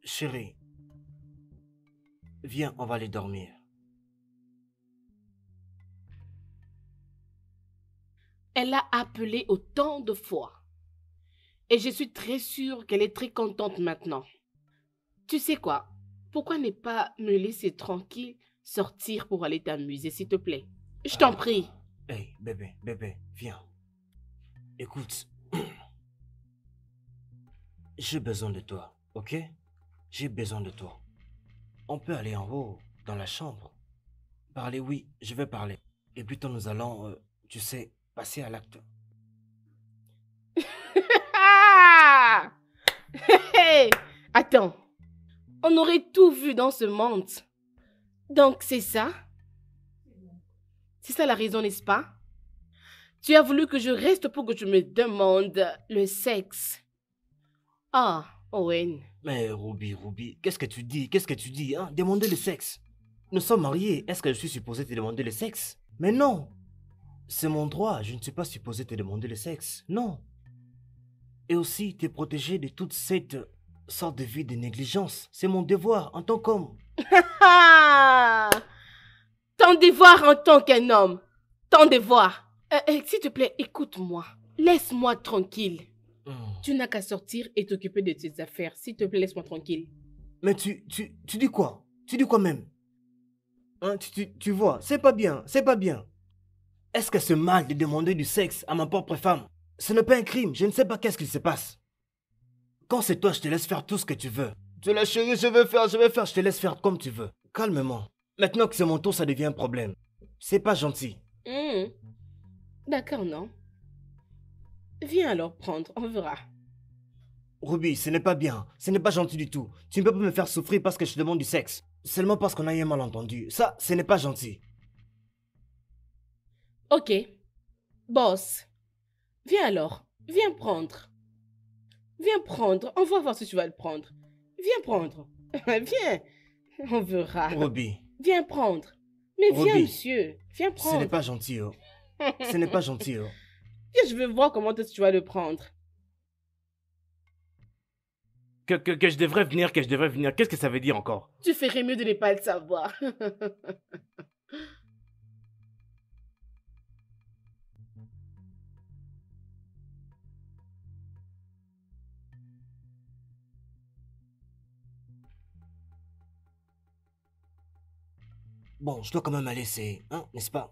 Chérie, viens, on va aller dormir. Elle a appelé autant de fois. Et je suis très sûre qu'elle est très contente maintenant. Tu sais quoi? Pourquoi ne pas me laisser tranquille sortir pour aller t'amuser, s'il te plaît? Je t'en prie. Hey, bébé, viens. Écoute, j'ai besoin de toi, ok? J'ai besoin de toi. On peut aller en haut, dans la chambre. Parler, oui, je vais parler. Et plutôt nous allons, tu sais, passer à l'acte. Ah! Hey! Attends. On aurait tout vu dans ce monde. Donc c'est ça? C'est ça la raison, n'est-ce pas? Tu as voulu que je reste pour que tu me demandes le sexe. Ah, Owen. Mais Ruby, qu'est-ce que tu dis? Qu'est-ce que tu dis, hein? Demander le sexe. Nous sommes mariés, est-ce que je suis supposé te demander le sexe? Mais non! C'est mon droit, je ne suis pas supposé te demander le sexe, non. Et aussi te protéger de toute cette sorte de vie de négligence. C'est mon devoir en tant qu'homme. Ah! Ton devoir en tant qu'un homme. Ton devoir. S'il te plaît, écoute-moi. Laisse-moi tranquille. Hmm. Tu n'as qu'à sortir et t'occuper de tes affaires. S'il te plaît, laisse-moi tranquille. Mais tu dis quoi? Tu dis quoi même? Hein, tu vois, c'est pas bien, c'est pas bien. Est-ce que c'est mal de demander du sexe à ma propre femme? Ce n'est pas un crime, je ne sais pas qu'est-ce qui se passe. Quand c'est toi, je te laisse faire tout ce que tu veux. Tu la chérie, je vais faire, je te laisse faire comme tu veux. Calmement. Maintenant que c'est mon tour, ça devient un problème. C'est pas gentil. D'accord, non? Viens alors prendre, on verra. Ruby, ce n'est pas bien, ce n'est pas gentil du tout. Tu ne peux pas me faire souffrir parce que je te demande du sexe. Seulement parce qu'on a eu un malentendu. Ça, ce n'est pas gentil. Ok. Boss. Viens alors. Viens prendre. Viens prendre. On va voir si tu vas le prendre. Viens prendre. Viens. On verra. Ruby. Viens prendre. Mais viens, Ruby. monsieur. Viens prendre. Ce n'est pas gentil, oh. Ce n'est pas gentil, oh. Viens, je veux voir comment est-ce que tu vas le prendre. Que je devrais venir, qu'est-ce que ça veut dire encore? Tu ferais mieux de ne pas le savoir. Bon, je dois quand même aller, c'est... Hein, n'est-ce pas?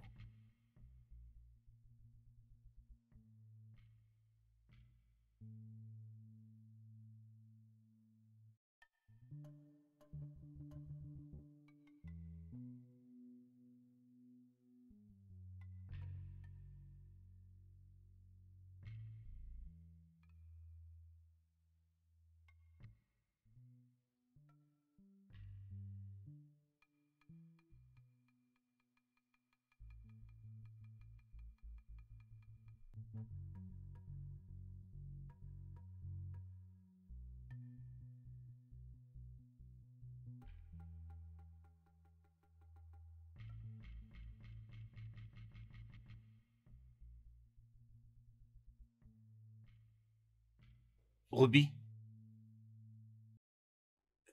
Ruby?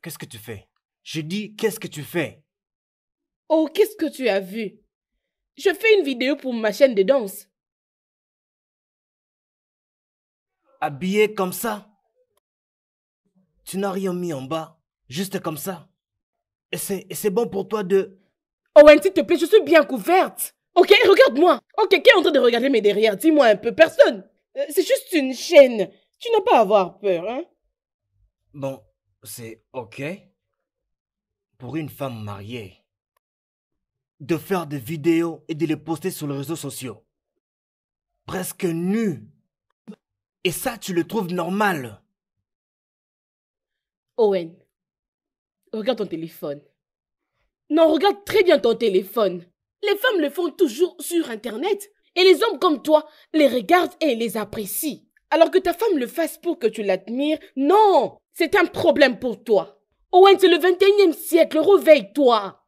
Qu'est-ce que tu fais? Je dis, qu'est-ce que tu fais? Oh, qu'est-ce que tu as vu? Je fais une vidéo pour ma chaîne de danse. Habillé comme ça? Tu n'as rien mis en bas, juste comme ça? Et c'est bon pour toi de... Owen, s'il te plaît, je suis bien couverte. Ok, regarde-moi. Ok, qui est en train de regarder mes derrière? Dis-moi un peu, personne. C'est juste une chaîne. Tu n'as pas à avoir peur, hein? Bon, c'est ok. Pour une femme mariée, de faire des vidéos et de les poster sur les réseaux sociaux. Presque nue. Et ça, tu le trouves normal? Owen, regarde ton téléphone. Non, regarde très bien ton téléphone. Les femmes le font toujours sur Internet. Et les hommes comme toi les regardent et les apprécient. Alors que ta femme le fasse pour que tu l'admires, non, c'est un problème pour toi. Owen, c'est le 21e siècle, réveille-toi.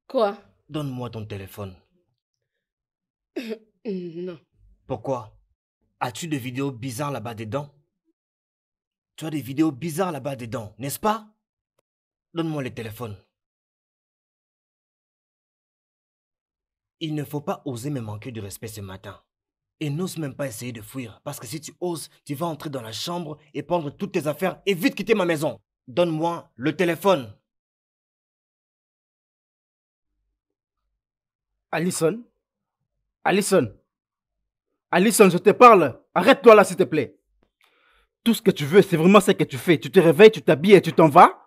Quoi? Donne-moi ton téléphone. Non. Pourquoi? As-tu des vidéos bizarres là-bas dedans? Tu as des vidéos bizarres là-bas dedans, n'est-ce pas? Donne-moi le téléphone. Il ne faut pas oser me manquer de respect ce matin. Et n'ose même pas essayer de fuir, parce que si tu oses, tu vas entrer dans la chambre et prendre toutes tes affaires et vite quitter ma maison. Donne-moi le téléphone. Allison? Allison? Allison, je te parle. Arrête-toi là, s'il te plaît. Tout ce que tu veux, c'est vraiment ce que tu fais. Tu te réveilles, tu t'habilles et tu t'en vas.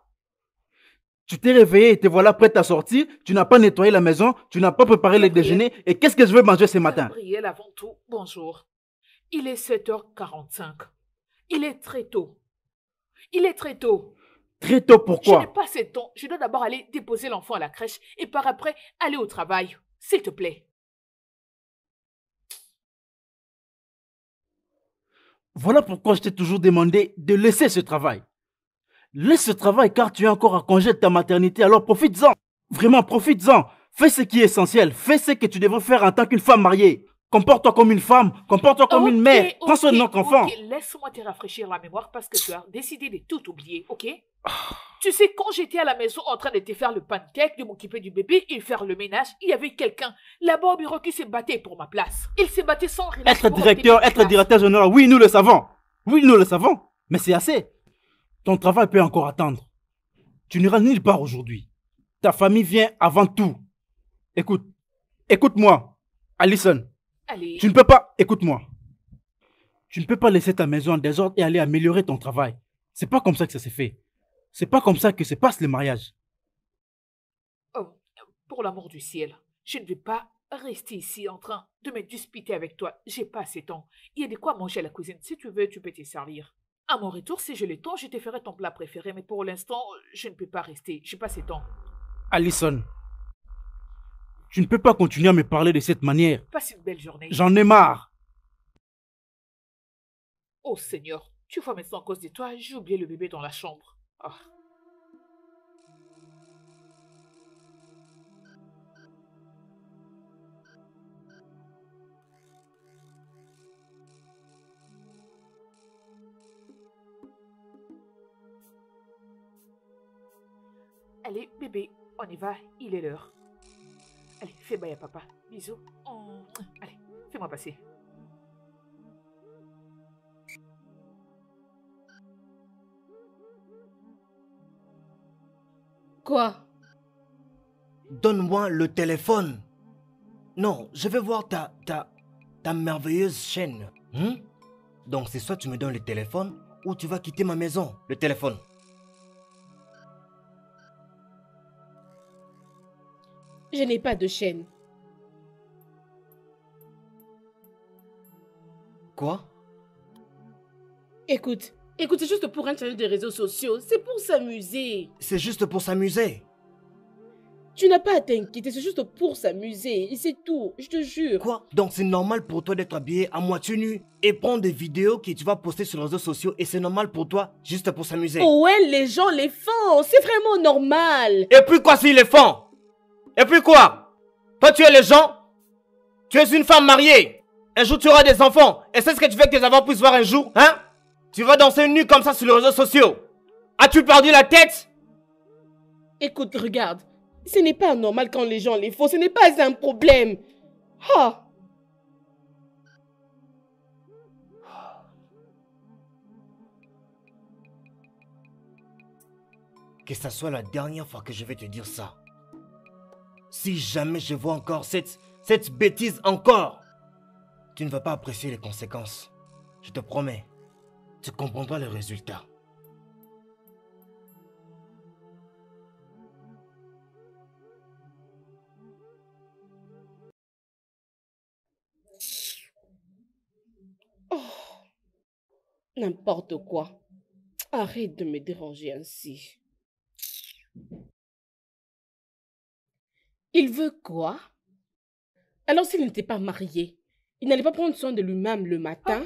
Tu t'es réveillé et te voilà prête à sortir. Tu n'as pas nettoyé la maison, tu n'as pas préparé le déjeuner. Et qu'est-ce que je veux manger ce matin? Gabriel, avant tout, bonjour. Il est 7h45. Il est très tôt. Il est très tôt. Très tôt, Je pourquoi? n'ai pas assez de temps. Je dois d'abord aller déposer l'enfant à la crèche et par après aller au travail. S'il te plaît. Voilà pourquoi je t'ai toujours demandé de laisser ce travail. Laisse ce travail car tu es encore à congé de ta maternité, alors profites-en. Vraiment, profites-en. Fais ce qui est essentiel. Fais ce que tu devrais faire en tant qu'une femme mariée. Comporte-toi comme une femme, comporte-toi comme une mère. Prends soin de notre enfant. Ok, laisse-moi te rafraîchir la mémoire parce que tu as décidé de tout oublier, ok? Tu sais, quand j'étais à la maison en train de te faire le pancake, de m'occuper du bébé et faire le ménage, il y avait quelqu'un là-bas au bureau qui se battait pour ma place. Il se battait sans rien. Être directeur général, oui, nous le savons. Oui, nous le savons. Mais c'est assez. Ton travail peut encore attendre. Tu n'iras nulle part aujourd'hui. Ta famille vient avant tout. Écoute, écoute-moi, Alison. Allez. Tu ne peux pas, écoute-moi. Tu ne peux pas laisser ta maison en désordre et aller améliorer ton travail. C'est pas comme ça que ça s'est fait. C'est pas comme ça que se passe le mariage. Oh, pour l'amour du ciel, je ne vais pas rester ici en train de me disputer avec toi. J'ai pas assez de temps. Il y a de quoi manger à la cuisine. Si tu veux, tu peux te servir. À mon retour, si j'ai le temps, je te ferai ton plat préféré. Mais pour l'instant, je ne peux pas rester. J'ai pas assez de temps. Alison, tu ne peux pas continuer à me parler de cette manière. Passe une belle journée. J'en ai marre. Oh Seigneur, tu vois maintenant à cause de toi, j'ai oublié le bébé dans la chambre. Ah. Allez, bébé, on y va, il est l'heure. Allez, fais bail à papa. Bisous. Allez, fais-moi passer. Quoi? Donne-moi le téléphone. Non, je vais voir ta merveilleuse chaîne. Donc c'est soit tu me donnes le téléphone ou tu vas quitter ma maison. Le téléphone. Je n'ai pas de chaîne. Quoi? Écoute, c'est juste pour un challenge de réseaux sociaux. C'est pour s'amuser. C'est juste pour s'amuser. Tu n'as pas à t'inquiéter, c'est juste pour s'amuser. Et c'est tout, je te jure. Quoi? Donc c'est normal pour toi d'être habillé à moitié nu et prendre des vidéos que tu vas poster sur les réseaux sociaux et c'est normal pour toi juste pour s'amuser. Oh ouais, les gens les font. C'est vraiment normal. Et puis quoi s'ils les font? Et puis quoi? Toi tu es les gens? Tu es une femme mariée. Un jour tu auras des enfants. Et c'est ce que tu veux que tes enfants puissent voir un jour, hein? Tu vas danser nu comme ça sur les réseaux sociaux. As-tu perdu la tête? Écoute, regarde. Ce n'est pas normal quand les gens les font. Ce n'est pas un problème. Ah. Que ça soit la dernière fois que je vais te dire ça. Si jamais je vois encore cette bêtise encore, tu ne vas pas apprécier les conséquences. Je te promets. Tu comprendras les résultats. Oh. N'importe quoi. Arrête de me déranger ainsi. Il veut quoi? Alors s'il n'était pas marié, il n'allait pas prendre soin de lui-même le matin?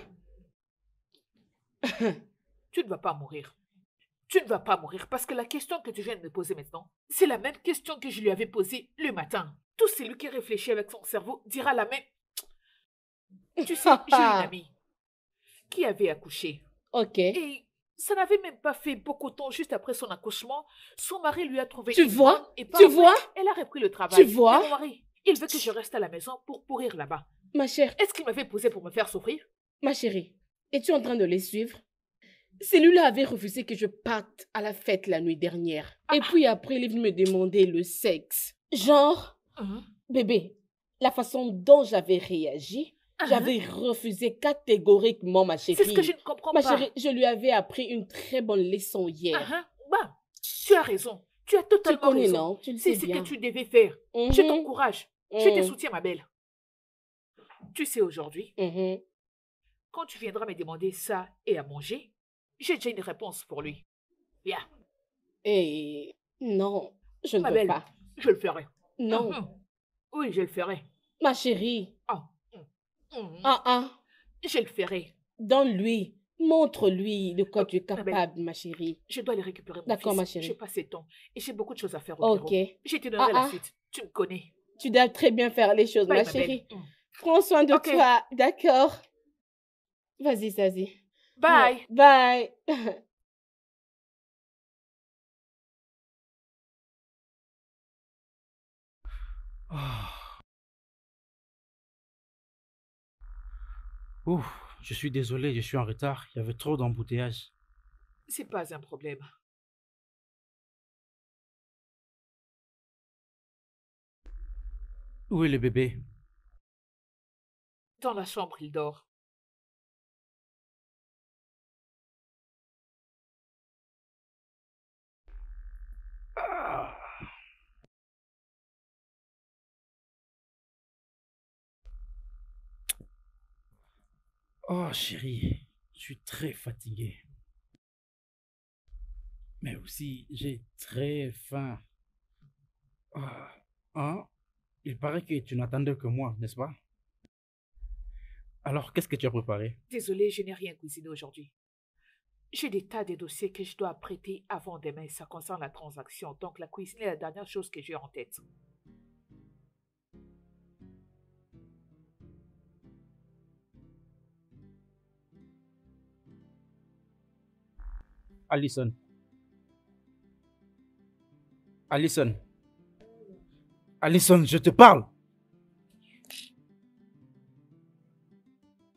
Tu ne vas pas mourir. Tu ne vas pas mourir parce que la question que tu viens de me poser maintenant, c'est la même question que je lui avais posée le matin. Tout celui qui réfléchit avec son cerveau dira la même. Tu sais, j'ai une amie qui avait accouché. Ok. Et ça n'avait même pas fait beaucoup de temps juste après son accouchement. Son mari lui a trouvé Tu une vois? femme et Tu vois? elle a repris le travail. Tu vois? Mais mon mari, il veut que je reste à la maison pour pourrir là-bas. Ma chère, Est-ce qu'il m'avait posé pour me faire souffrir? ma chérie, es-tu en train de les suivre? Celui-là avait refusé que je parte à la fête la nuit dernière. Et puis après, il est venu me demander le sexe. Genre, bébé, la façon dont j'avais réagi, j'avais refusé catégoriquement, ma chérie. C'est ce que je ne comprends pas. Ma chérie, je lui avais appris une très bonne leçon hier. Bah, tu as raison. Tu as totalement Tu connais, raison. non? Tu le sais C'est ce bien. que tu devais faire. Je t'encourage. Je te soutiens, ma belle. Tu sais, aujourd'hui, quand tu viendras me demander ça et à manger, j'ai déjà une réponse pour lui. Viens. Et non, je ne Ma veux belle, pas. je le ferai. Non, Oui, je le ferai. ma chérie. Je le ferai. Donne-lui. Montre-lui de quoi tu es capable, ma chérie. Je dois les récupérer, mon D'accord, fils. ma chérie. J'ai pas assez de temps et j'ai beaucoup de choses à faire au bureau. Ok. Je te donnerai la suite. Tu me connais. Tu dois très bien faire les choses, Bye, ma ma chérie. belle. Prends soin de Ok. toi, d'accord? Vas-y, Zazie. Bye. Bye. Ouf, je suis désolé, je suis en retard. Il y avait trop d'embouteillages. C'est pas un problème. Où est le bébé? Dans la chambre, il dort. Oh chérie, je suis très fatigué. Mais aussi, j'ai très faim. Ah, hein? Il paraît que tu n'attendais que moi, n'est-ce pas? Alors, qu'est-ce que tu as préparé? Désolée, je n'ai rien cuisiné aujourd'hui. J'ai des tas de dossiers que je dois prêter avant demain. Ça concerne la transaction. Donc, la cuisine est la dernière chose que j'ai en tête. Allison. Allison. Allison, je te parle.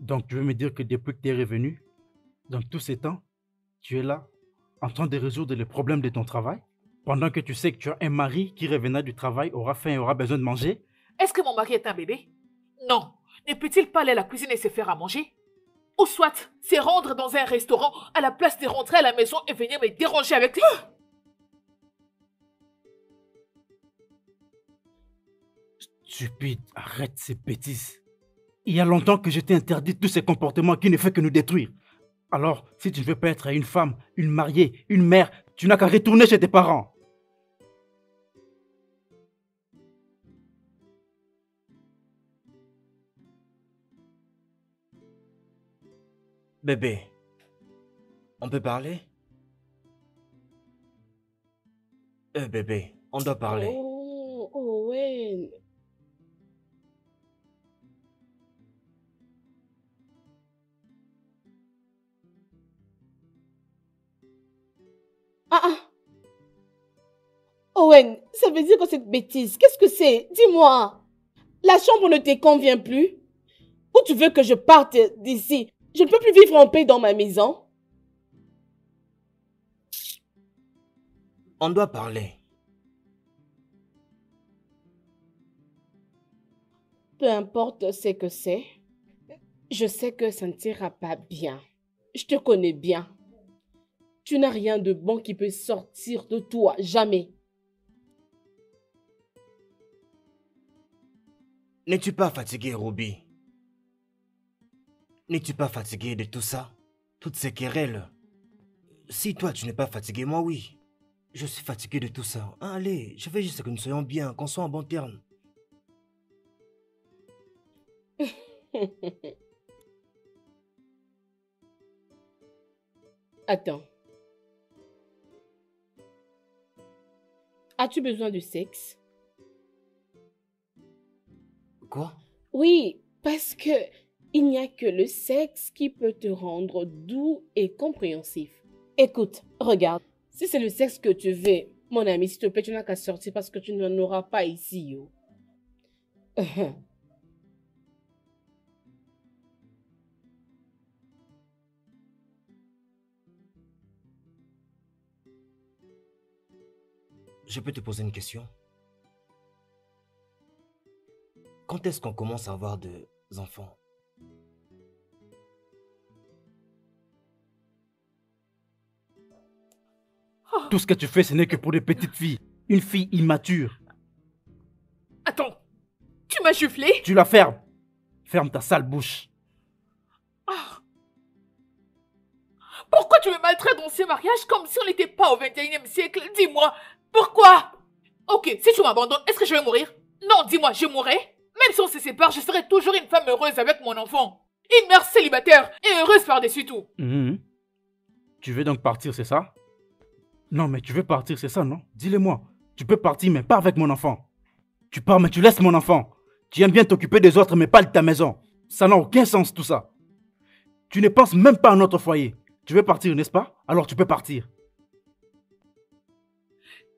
Donc, tu veux me dire que depuis que tu es revenu, dans tous ces temps, tu es là, en train de résoudre les problèmes de ton travail, pendant que tu sais que tu as un mari qui revenant du travail aura faim et aura besoin de manger? Est-ce que mon mari est un bébé? Non. Ne peut-il pas aller à la cuisine et se faire à manger? Ou soit, c'est rendre dans un restaurant à la place de rentrer à la maison et venir me déranger avec... Stupide, arrête ces bêtises. Il y a longtemps que je t'ai interdit tous ces comportements qui ne font que nous détruire. Alors, si tu ne veux pas être une femme, une mariée, une mère, tu n'as qu'à retourner chez tes parents. Bébé, on peut parler? Bébé, on doit parler. Oh, Owen. Ah, ah. Owen, ça veut dire que cette bêtise, qu'est-ce que c'est? Dis-moi. La chambre ne te convient plus? Ou tu veux que je parte d'ici? Je ne peux plus vivre en paix dans ma maison. On doit parler. Peu importe ce que c'est, je sais que ça ne t'ira pas bien. Je te connais bien. Tu n'as rien de bon qui peut sortir de toi, jamais. N'es-tu pas fatigué, Ruby? N'es-tu pas fatigué de tout ça? Toutes ces querelles? Si toi tu n'es pas fatigué, moi oui. Je suis fatigué de tout ça. Ah, allez, je veux juste que nous soyons bien, qu'on soit en bon terme. Attends. As-tu besoin de sexe? Quoi? Oui, parce que il n'y a que le sexe qui peut te rendre doux et compréhensif. Écoute, regarde. Si c'est le sexe que tu veux, mon ami, s'il te plaît, tu n'as qu'à sortir parce que tu n'en auras pas ici, yo. Je peux te poser une question? Quand est-ce qu'on commence à avoir des enfants? Tout ce que tu fais, ce n'est que pour des petites filles. Une fille immature. Attends, tu m'as giflé? Tu la fermes. Ferme ta sale bouche. Ah. Pourquoi tu me maltraites dans ces mariages comme si on n'était pas au 21e siècle? Dis-moi, pourquoi? Ok, si tu m'abandonnes, est-ce que je vais mourir? Non, dis-moi, je mourrai? Même si on se sépare, je serai toujours une femme heureuse avec mon enfant. Une mère célibataire et heureuse par-dessus tout. Tu veux donc partir, c'est ça? Non, mais tu veux partir, c'est ça, non? Dis-le-moi. Tu peux partir, mais pas avec mon enfant. Tu pars, mais tu laisses mon enfant. Tu aimes bien t'occuper des autres, mais pas de ta maison. Ça n'a aucun sens tout ça. Tu ne penses même pas à notre foyer. Tu veux partir, n'est-ce pas? Alors tu peux partir.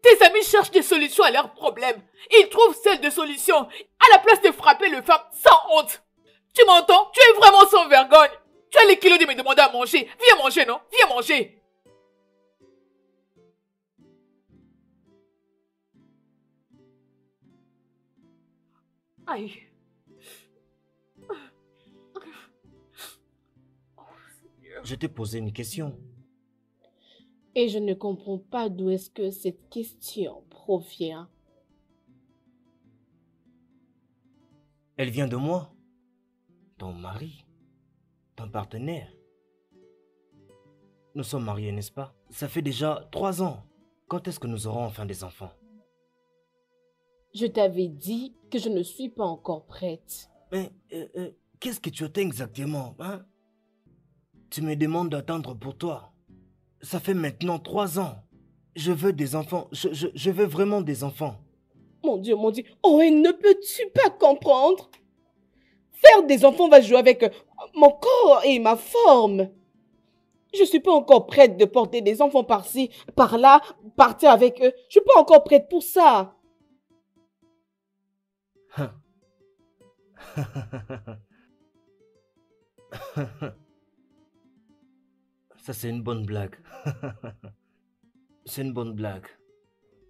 Tes amis cherchent des solutions à leurs problèmes. Ils trouvent celles de solutions à la place de frapper les femmes sans honte. Tu m'entends? Tu es vraiment sans vergogne. Tu as les kilos de me demander à manger. Viens manger, non? Viens manger. Aïe. Je t'ai posé une question. Et je ne comprends pas d'où est-ce que cette question provient. Elle vient de moi. Ton mari. Ton partenaire. Nous sommes mariés, n'est-ce pas? Ça fait déjà 3 ans. Quand est-ce que nous aurons enfin des enfants? Je t'avais dit que je ne suis pas encore prête. Mais qu'est-ce que tu attends exactement, hein? Tu me demandes d'attendre pour toi. Ça fait maintenant 3 ans. Je veux des enfants. Je veux vraiment des enfants. Mon Dieu, Owen, ne peux-tu pas comprendre? Faire des enfants va jouer avec mon corps et ma forme. Je ne suis pas encore prête de porter des enfants par-ci, par-là, partir avec eux. Je ne suis pas encore prête pour ça. Ça, c'est une bonne blague. C'est une bonne blague.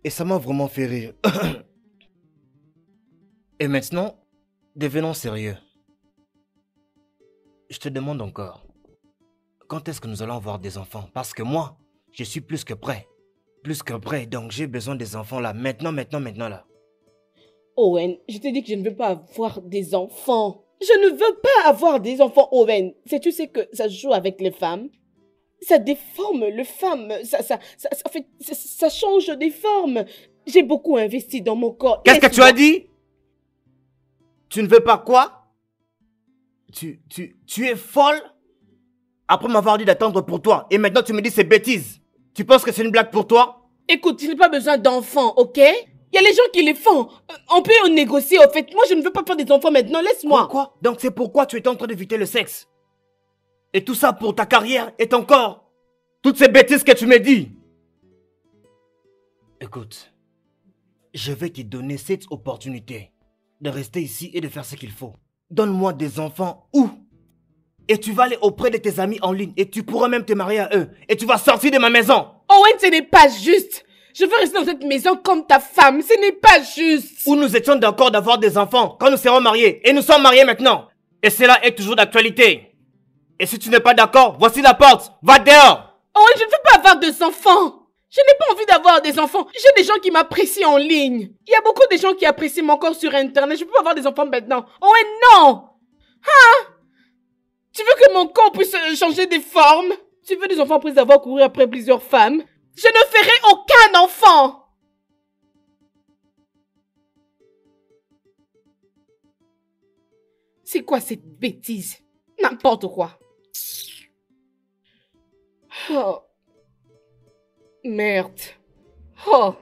Et ça m'a vraiment fait rire. Et maintenant, devenons sérieux. Je te demande encore, quand est-ce que nous allons avoir des enfants? Parce que moi, je suis plus que prêt. Plus que prêt, donc j'ai besoin des enfants là. Maintenant là. Owen, je t'ai dit que je ne veux pas avoir des enfants. Je ne veux pas avoir des enfants, Owen. Tu sais que ça joue avec les femmes. Ça déforme les femmes. Ça change des formes. J'ai beaucoup investi dans mon corps. Qu'est-ce que tu as dit? Tu ne veux pas quoi? Tu es folle? Après m'avoir dit d'attendre pour toi. Et maintenant tu me dis ces bêtises. Tu penses que c'est une blague pour toi? Écoute, je n'ai pas besoin d'enfants, ok? Il y a les gens qui les font. On peut en négocier, au fait. Moi, je ne veux pas faire des enfants maintenant. Laisse-moi. Quoi? Donc c'est pourquoi tu es en train d'éviter le sexe? Et tout ça pour ta carrière et ton corps? Toutes ces bêtises que tu me dis? Écoute, je vais te donner cette opportunité de rester ici et de faire ce qu'il faut. Donne-moi des enfants où? Et tu vas aller auprès de tes amis en ligne et tu pourras même te marier à eux. Et tu vas sortir de ma maison. Owen, ce n'est pas juste. Je veux rester dans cette maison comme ta femme. Ce n'est pas juste. Où nous étions d'accord d'avoir des enfants quand nous serons mariés. Et nous sommes mariés maintenant. Et cela est toujours d'actualité. Et si tu n'es pas d'accord, voici la porte. Va dehors. Owen, je ne veux pas avoir des enfants. Je n'ai pas envie d'avoir des enfants. J'ai des gens qui m'apprécient en ligne. Il y a beaucoup de gens qui apprécient mon corps sur Internet. Je ne peux pas avoir des enfants maintenant. Owen, non. Hein? Tu veux que mon corps puisse changer de forme? Tu veux des enfants après avoir couru après plusieurs femmes? Je ne ferai aucun enfant! C'est quoi cette bêtise? N'importe quoi. Oh. Merde. Oh.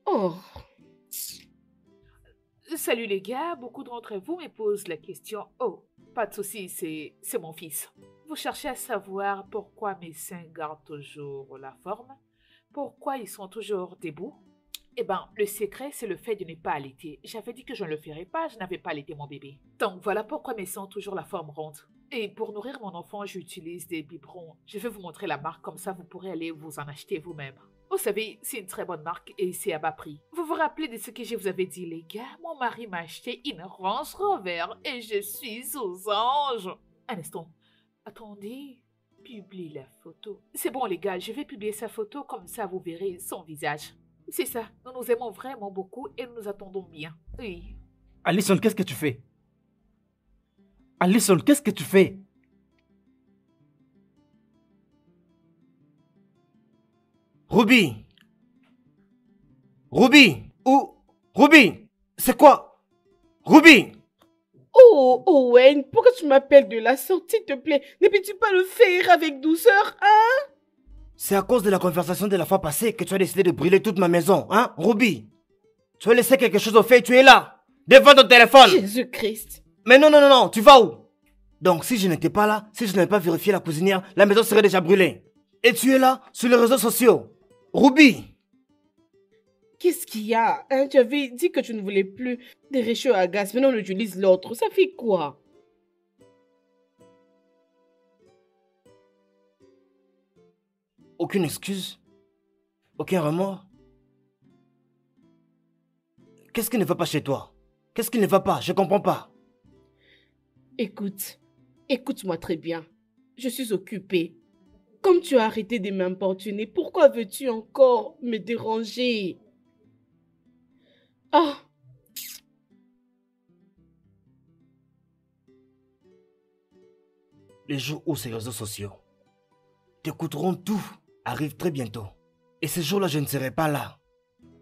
Oh. Salut les gars, beaucoup d'entre vous me posent la question. Oh, pas de souci, c'est mon fils. Vous cherchez à savoir pourquoi mes seins gardent toujours la forme? Pourquoi ils sont toujours debout? Eh ben, le secret, c'est le fait de ne pas allaiter. J'avais dit que je ne le ferais pas, je n'avais pas allaité mon bébé. Donc voilà pourquoi mes seins ont toujours la forme ronde. Et pour nourrir mon enfant, j'utilise des biberons. Je vais vous montrer la marque, comme ça vous pourrez aller vous en acheter vous-même. Vous savez, c'est une très bonne marque et c'est à bas prix. Vous vous rappelez de ce que je vous avais dit, les gars? Mon mari m'a acheté une Range Rover et je suis aux anges. Un instant. Attendez, publie la photo. C'est bon les gars, je vais publier sa photo, comme ça vous verrez son visage. C'est ça, nous nous aimons vraiment beaucoup et nous nous attendons bien. Oui. Alison, qu'est-ce que tu fais? Alison, qu'est-ce que tu fais? Ruby! Ruby! Où? Ruby! C'est quoi? Ruby! Oh, Owen, pourquoi tu m'appelles de la sorte, s'il te plaît? Ne peux-tu pas le faire avec douceur, hein? C'est à cause de la conversation de la fois passée que tu as décidé de brûler toute ma maison, hein, Ruby? Tu as laissé quelque chose au fait, tu es là, devant ton téléphone. Jésus-Christ. Mais non, non, non, non, tu vas où? Donc, si je n'étais pas là, si je n'avais pas vérifié la cuisinière, la maison serait déjà brûlée. Et tu es là, sur les réseaux sociaux. Ruby! Qu'est-ce qu'il y a, hein? Tu avais dit que tu ne voulais plus des réchauds à gaz. Maintenant, on utilise l'autre. Ça fait quoi? Aucune excuse? Aucun remords? Qu'est-ce qui ne va pas chez toi? Qu'est-ce qui ne va pas? Je comprends pas. Écoute, écoute-moi très bien. Je suis occupée. Comme tu as arrêté de m'importuner, pourquoi veux-tu encore me déranger? Ah! Les jours où ces réseaux sociaux t'écouteront tout arrivent très bientôt. Et ce jour-là, je ne serai pas là.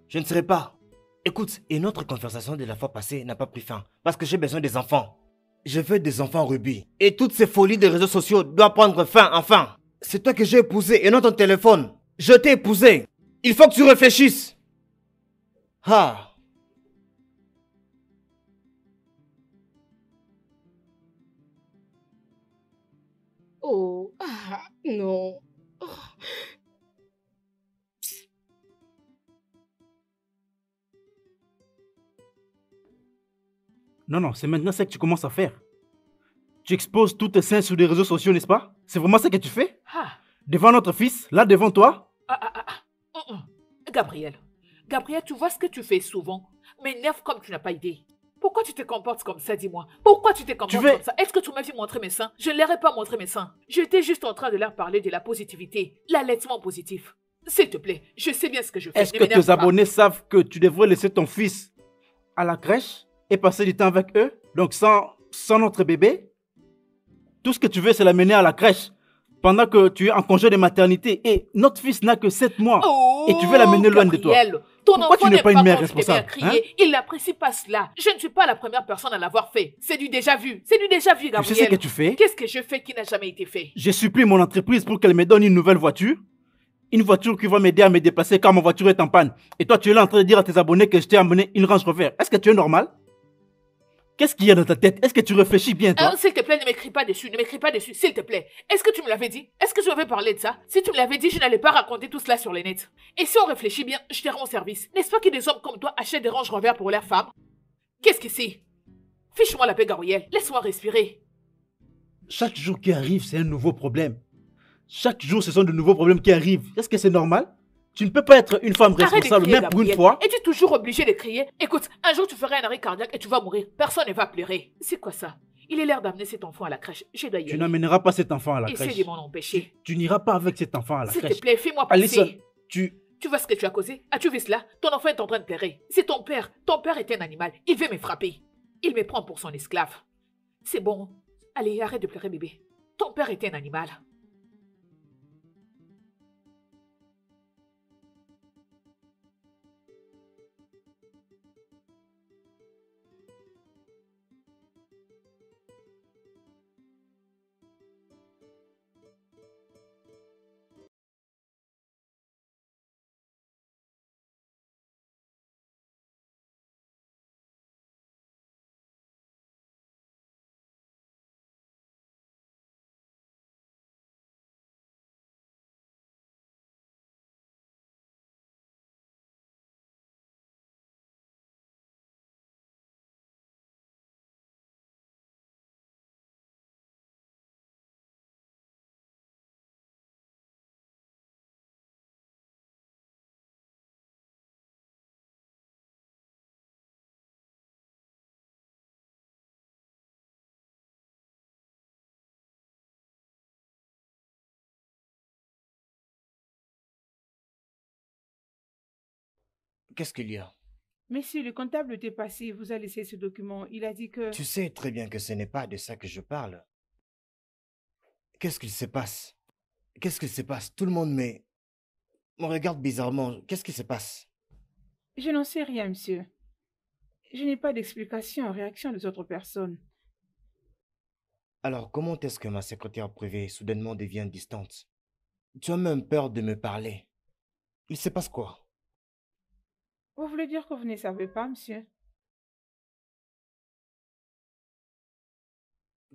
Je ne serai pas. Écoute, et notre conversation de la fois passée n'a pas pris fin. Parce que j'ai besoin des enfants. Je veux des enfants, Ruby. Et toutes ces folies des réseaux sociaux doivent prendre fin, enfin. C'est toi que j'ai épousé et non ton téléphone. Je t'ai épousé. Il faut que tu réfléchisses. Ah. Oh, ah, non. Oh. Non, non, c'est maintenant ça que tu commences à faire. Tu exposes tous tes seins sur les réseaux sociaux, n'est-ce pas? C'est vraiment ça que tu fais? Ah, Devant notre fils, là devant toi? ah, ah, ah, ah. Gabriel, Gabriel, tu vois ce que tu fais souvent m'énerve comme tu n'as pas idée. Pourquoi tu te comportes comme ça, dis-moi? Pourquoi tu te comportes comme ça? Est-ce que tu m'as vu montrer mes seins? Je ne leur ai pas montré mes seins. J'étais juste en train de leur parler de la positivité, l'allaitement positif. S'il te plaît, je sais bien ce que je fais. Est-ce que tes abonnés savent que tu devrais laisser ton fils à la crèche et passer du temps avec eux? Donc sans notre bébé? Tout ce que tu veux, c'est l'amener à la crèche pendant que tu es en congé de maternité et notre fils n'a que 7 mois et tu veux l'amener loin de toi. Pourquoi tu n'es pas une mère responsable, hein? Il n'apprécie pas cela. Je ne suis pas la première personne à l'avoir fait. C'est du déjà vu. C'est du déjà vu, Gabriel. Tu sais ce que tu fais? Qu'est-ce que je fais qui n'a jamais été fait? Je supplie mon entreprise pour qu'elle me donne une nouvelle voiture. Une voiture qui va m'aider à me déplacer quand ma voiture est en panne. Et toi, tu es là en train de dire à tes abonnés que je t'ai amené une Range Rover. Est-ce que tu es normal? Qu'est-ce qu'il y a dans ta tête? Est-ce que tu réfléchis bien, toi? S'il te plaît, ne m'écris pas dessus. Ne m'écris pas dessus, s'il te plaît. Est-ce que tu me l'avais dit? Est-ce que je m'avais parlé de ça? Si tu me l'avais dit, je n'allais pas raconter tout cela sur les nets. Et si on réfléchit bien, je te rends service. N'est-ce pas que des hommes comme toi achètent des Range Rover pour leurs femmes? Qu'est-ce que c'est? Fiche-moi la paix, Gabriel. Laisse-moi respirer. Chaque jour qui arrive, c'est un nouveau problème. Chaque jour, ce sont de nouveaux problèmes qui arrivent. Est-ce que c'est normal? Tu ne peux pas être une femme responsable, même pour une fois. Es-tu toujours obligé de crier? Écoute, un jour tu feras un arrêt cardiaque et tu vas mourir. Personne ne va pleurer. C'est quoi ça? Il est l'heure d'amener cet enfant à la crèche. Je dois y aller. Tu n'amèneras pas cet enfant à la crèche. Essaye de m'en empêcher. Tu n'iras pas avec cet enfant à la crèche. S'il te plaît, fais-moi passer. Alison, tu vois ce que tu as causé? As-tu vu cela? Ton enfant est en train de pleurer. C'est ton père. Ton père est un animal. Il veut me frapper. Il me prend pour son esclave. C'est bon. Allez, arrête de pleurer, bébé. Ton père est un animal. Qu'est-ce qu'il y a? Messieurs, le comptable était passé, vous a laissé ce document. Il a dit que... Tu sais très bien que ce n'est pas de ça que je parle. Qu'est-ce qu'il se passe? Qu'est-ce qu'il se passe? Tout le monde me regarde bizarrement. Qu'est-ce qui se passe? Je n'en sais rien, monsieur. Je n'ai pas d'explication en réaction des autres personnes. Alors, comment est-ce que ma secrétaire privée soudainement devient distante? Tu as même peur de me parler. Il se passe quoi? Vous voulez dire que vous ne savez pas, monsieur?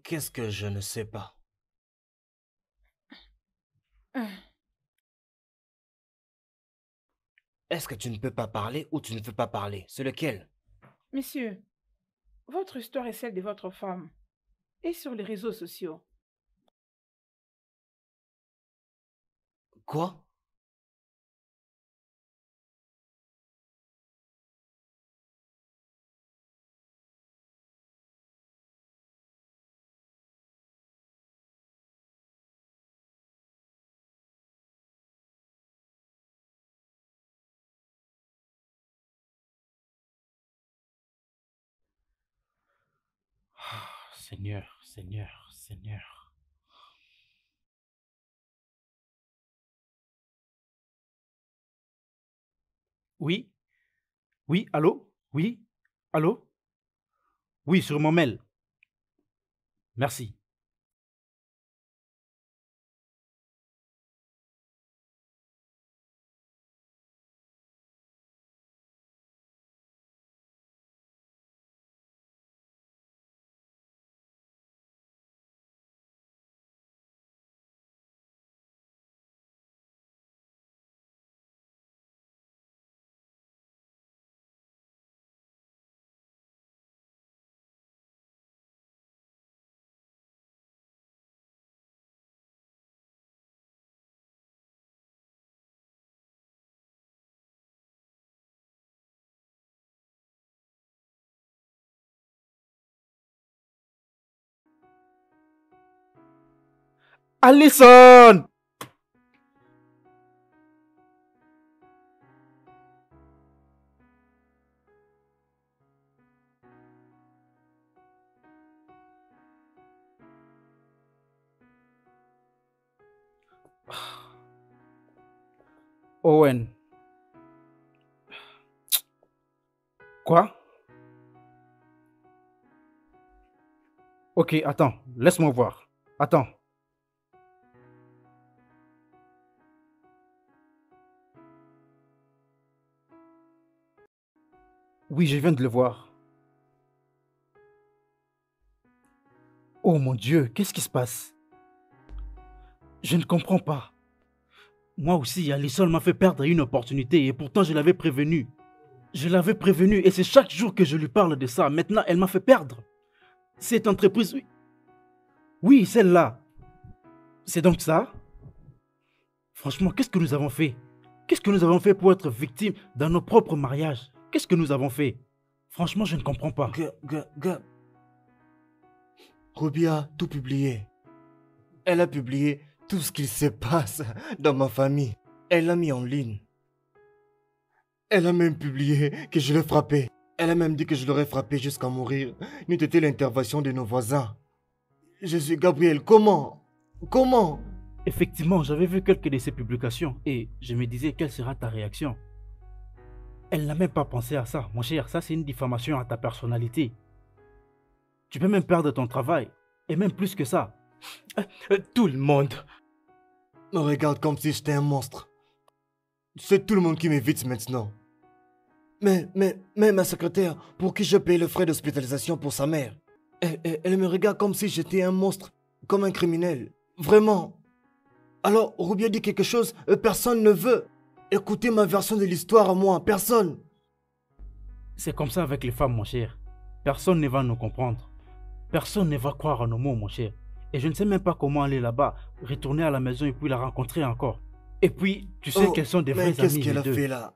Qu'est-ce que je ne sais pas? Ah, Est-ce que tu ne peux pas parler ou tu ne veux pas parler? C'est lequel? monsieur, votre histoire est celle de votre femme et sur les réseaux sociaux. Quoi? Ah, Seigneur, Seigneur, Seigneur. Oui, oui, allô? Oui, allô? Oui, sur mon mail. Merci. Allison! Owen. Quoi? Ok, attends, laisse-moi voir. Attends. Oui, je viens de le voir. Oh mon Dieu, qu'est-ce qui se passe? Je ne comprends pas. Moi aussi, Allison m'a fait perdre une opportunité et pourtant je l'avais prévenu. Je l'avais prévenu et c'est chaque jour que je lui parle de ça. Maintenant, elle m'a fait perdre. Cette entreprise, oui, oui, celle-là. C'est donc ça? Franchement, qu'est-ce que nous avons fait? Qu'est-ce que nous avons fait pour être victimes dans nos propres mariages? Qu'est-ce que nous avons fait? Franchement, je ne comprends pas. Ruby a tout publié. Elle a publié tout ce qui se passe dans ma famille. Elle l'a mis en ligne. Elle a même publié que je l'ai frappé. Elle a même dit que je l'aurais frappé jusqu'à mourir. N'eût été l'intervention de nos voisins. Je suis Gabriel, comment? Comment? Effectivement, j'avais vu quelques de ses publications et je me disais quelle sera ta réaction. Elle n'a même pas pensé à ça. Mon cher, ça c'est une diffamation à ta personnalité. Tu peux même perdre ton travail. Et même plus que ça. Tout le monde me regarde comme si j'étais un monstre. C'est tout le monde qui m'évite maintenant. Mais ma secrétaire, pour qui je paye le frais d'hospitalisation pour sa mère, elle me regarde comme si j'étais un monstre, comme un criminel. Vraiment. Alors, Rubia dit quelque chose, personne ne veut écouter ma version de l'histoire à moi, personne. C'est comme ça avec les femmes, mon cher. Personne ne va nous comprendre. Personne ne va croire à nos mots, mon cher. Et je ne sais même pas comment aller là-bas, retourner à la maison et puis la rencontrer encore. Et puis, tu sais qu'elles sont des vrais amis, mais qu'est-ce qu'elle les a deux. fait là?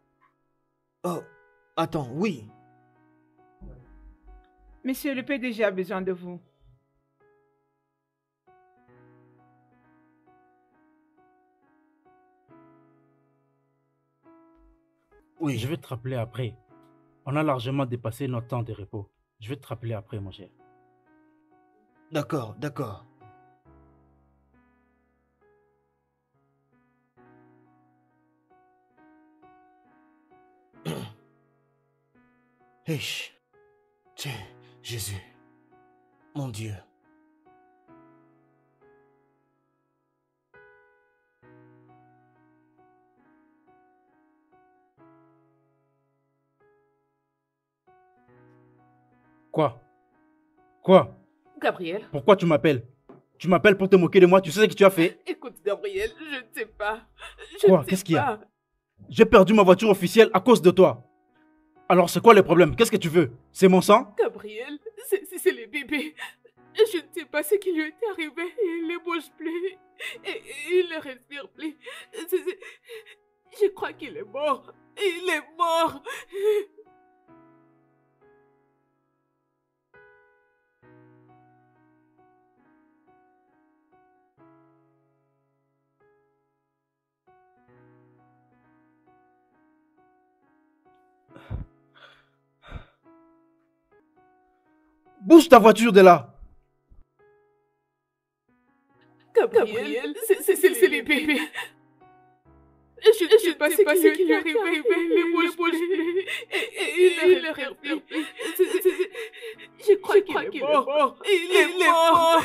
Oh, attends, oui. Monsieur, le PDG a besoin de vous. Oui. Je vais te rappeler après. On a largement dépassé notre temps de repos. Je vais te rappeler après, mon cher. D'accord, d'accord. Hey, tiens, Jésus, mon Dieu. Quoi? Quoi? Gabriel. Pourquoi tu m'appelles? Tu m'appelles pour te moquer de moi? Tu sais ce que tu as fait? Écoute, Gabriel, je ne sais pas. Je Quoi? ne sais Qu'est-ce qu'il y a? pas. J'ai perdu ma voiture officielle à cause de toi. Alors c'est quoi le problème? Qu'est-ce que tu veux? C'est mon sang? Gabriel, c'est le bébé. Je ne sais pas ce qui lui est arrivé. Il ne bouge plus. Et il ne respire plus. Je crois qu'il est mort. Il est mort. Bouge ta voiture de là! Gabriel, c'est le bébé. Je ne sais pas ce qui lui est arrivé. Il ne bouge plus. Et il ne respire plus. Je crois qu'il est mort. Il est mort.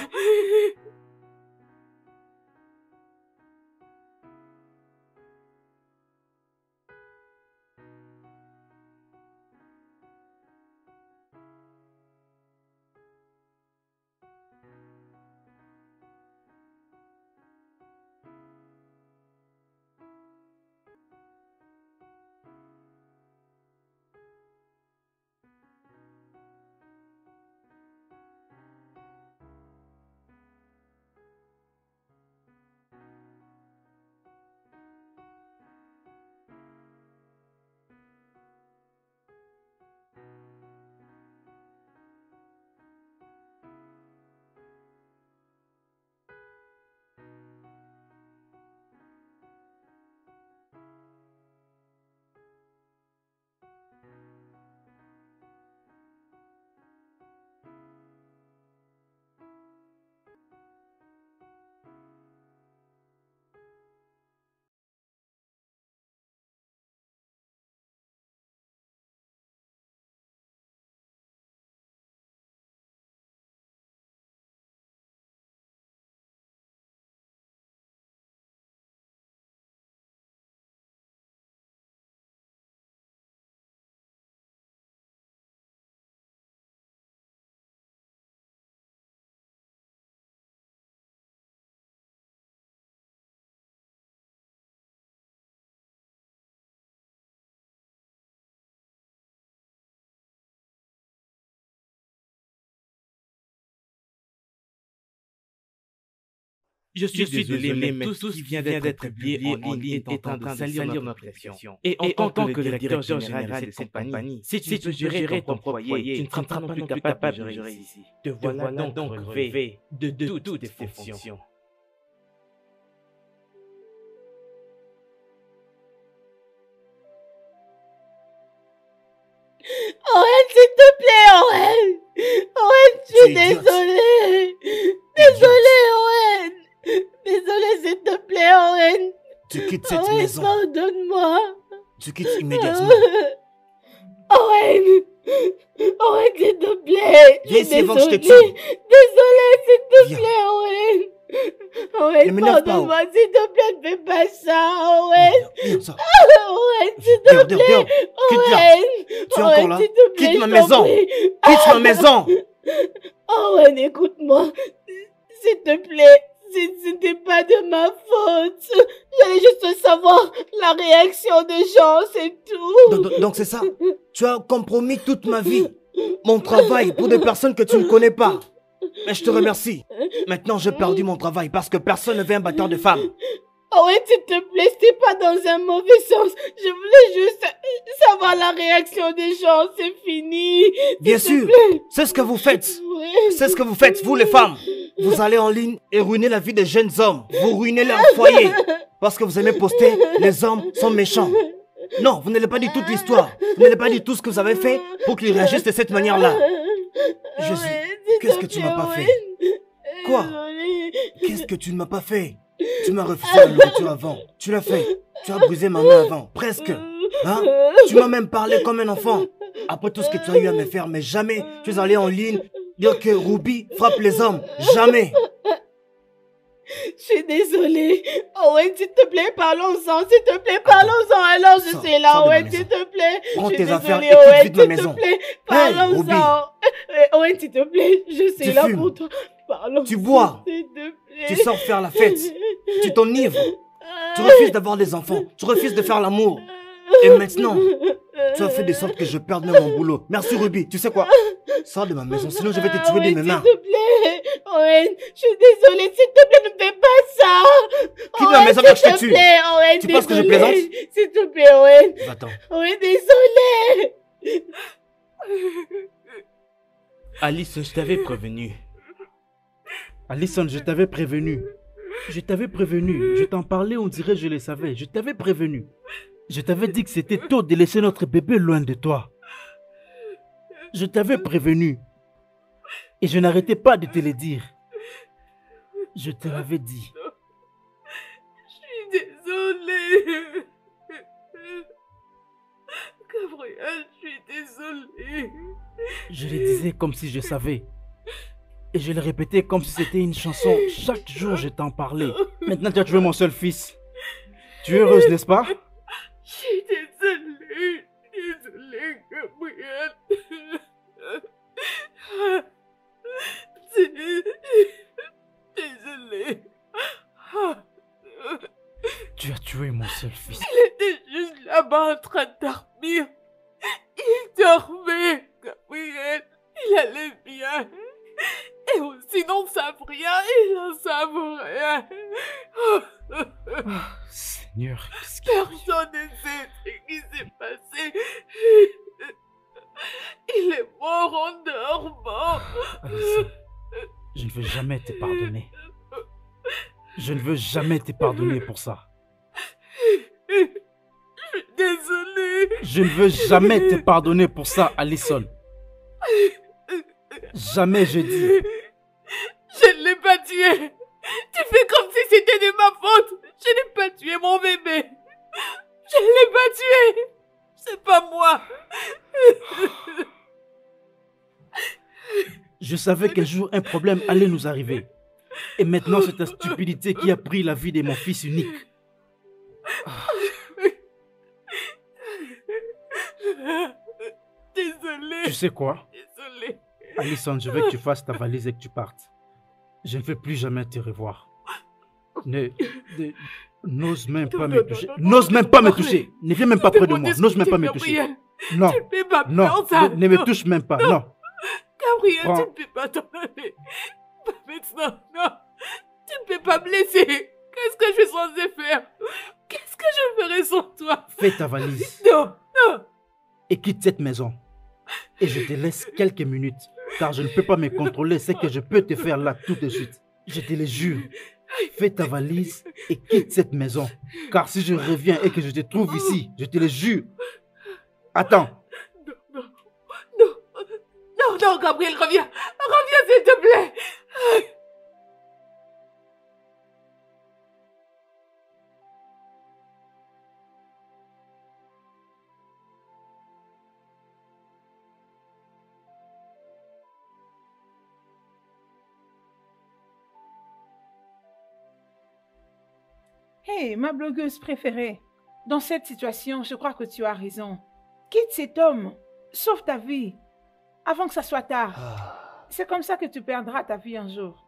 Je suis désolé, mais tout ce qui vient d'être publié en ligne est en train de salir notre réputation. Et en tant que le directeur général de cette compagnie, si tu veux gérer ton propre foyer, tu ne seras pas non plus capable de gérer ici. Te voilà donc relevé de toutes tes fonctions. Owen, s'il te plaît, Owen! Owen, je suis désolée! Désolée, Owen! Désolée, s'il te plaît, Owen! Tu quittes cette Owen, maison. pardonne-moi! Tu quittes immédiatement. Owen! Owen, s'il te plaît! Viens ici avant que je te tue. Désolée, s'il te Viens. plaît, Owen! Ne Owen, m'énerve pas, pardonne-moi, s'il te plaît, ne fais pas ça, Owen! Viens, ça. Owen, s'il te Dehors, plaît! dehors, dehors. Quitte là. Owen! Tu es encore là? S'il te plaît, Quitte ma je t'en maison. prie. Quitte ma maison. Owen, écoute-moi. S'il te plaît, c'était pas de ma faute. J'allais juste savoir la réaction des gens, c'est tout. Donc c'est ça. Tu as compromis toute ma vie, mon travail pour des personnes que tu ne connais pas. Mais je te remercie. Maintenant, j'ai perdu mon travail parce que personne ne veut un batteur de femmes. Owen, s'il te plaît, c'était pas dans un mauvais sens. Je voulais juste savoir la réaction des gens, c'est fini. Bien S'il te sûr, plaît. c'est ce que vous faites. Ouais. C'est ce que vous faites, vous les femmes. Vous allez en ligne et ruinez la vie des jeunes hommes. Vous ruinez leur foyer. Parce que vous aimez poster, les hommes sont méchants. Non, vous n'allez pas dire toute l'histoire. Vous n'allez pas dire tout ce que vous avez fait pour qu'ils réagissent de cette manière-là. Jésus, Owen, s'il qu'est-ce te que tu plaît, m'as pas Owen. fait? Quoi? Désolée. Qu'est-ce que tu ne m'as pas fait? Tu m'as refusé la nourriture avant. Tu l'as fait. Tu as brisé ma main avant. Presque. Hein? Tu m'as même parlé comme un enfant. Après tout ce que tu as eu à me faire, mais jamais tu es allé en ligne dire que Ruby frappe les hommes. Jamais. Je suis désolée. Owen, s'il te plaît, parlons-en. S'il te plaît, parlons-en. Alors, je Sors- suis là, sors de ma Owen, maison. s'il te plaît. Prends Je suis tes affaires désolée, et quitte Owen, vite ma s'il maison. te plaît, Hey, parlons-en. Owen, s'il te plaît, je suis Tu là fumes. pour toi. Parlons. Tu bois. S'il te plaît. Tu sors faire la fête. Tu t'enivres. Tu refuses d'avoir des enfants. Tu refuses de faire l'amour. Et maintenant, tu as fait de sorte que je perde même mon boulot. Merci Ruby. Tu sais quoi? Sors de ma maison, sinon je vais te tuer de mes mains. S'il te plaît. Owen, je suis désolée. S'il te plaît, ne fais pas ça. Quitte ma maison, que je te tue. S'il te plaît, Owen, Tu penses que je désolée. plaisante? S'il te plaît, Owen. Va-t'en. Owen, désolée. Alice, je t'avais prévenu. Alison, je t'avais prévenu. Je t'avais prévenu. Je t'en parlais, on dirait que je le savais. Je t'avais prévenu. Je t'avais dit que c'était tôt de laisser notre bébé loin de toi. Je t'avais prévenu. Et je n'arrêtais pas de te le dire. Je te l'avais dit. Je suis désolée. Gabriel, je suis désolée. Je le disais comme si je savais. Et je le répétais comme si c'était une chanson. Chaque jour, je t'en parlais. Maintenant, tu as tué mon seul fils. Tu es heureuse, n'est-ce pas? Je suis désolée. Désolée, Gabriel. Désolée. Tu as tué mon seul fils. Il était juste là-bas en train de dormir. Il dormait, Gabriel. Il allait bien. Et aussi n'en savent rien, ils n'en savent rien. Seigneur, qu'est-ce qui... Personne ne sait ce qui s'est passé. Il est mort en dormant. Alison, je ne veux jamais te pardonner. Je ne veux jamais te pardonner pour ça. Je suis désolée. Je ne veux jamais te pardonner pour ça, Alison. Jamais, je dis. Je ne l'ai pas tué. Tu fais comme si c'était de ma faute. Je n'ai pas tué mon bébé. Je ne l'ai pas tué. C'est pas moi. Je savais qu'un jour un problème allait nous arriver. Et maintenant, c'est ta stupidité qui a pris la vie de mon fils unique. Désolée. Tu sais quoi? Désolée. Alison, je veux que tu fasses ta valise et que tu partes. Je ne veux plus jamais te revoir. N'ose même pas me toucher. N'ose même pas me toucher. Ne viens même pas près de moi. N'ose même pas me toucher. Non, Tu ne peux pas non, faire ça. ne me touche même pas. Non. Gabriel, Prends. tu ne peux pas t'en aller. Pas maintenant, non. Tu ne peux pas me laisser. Qu'est-ce que je suis censée faire? Qu'est-ce que je ferai sans toi? Fais ta valise Non, non. et quitte cette maison. Et je te laisse quelques minutes, car je ne peux pas me contrôler ce que je peux te faire là tout de suite. Je te le jure. Fais ta valise et quitte cette maison. Car si je reviens et que je te trouve ici, je te le jure. Attends. Non, non, non, non, Gabriel, reviens. Reviens, s'il te plaît. Hé, ma blogueuse préférée, dans cette situation, je crois que tu as raison. Quitte cet homme, sauve ta vie, avant que ça soit tard. C'est comme ça que tu perdras ta vie un jour.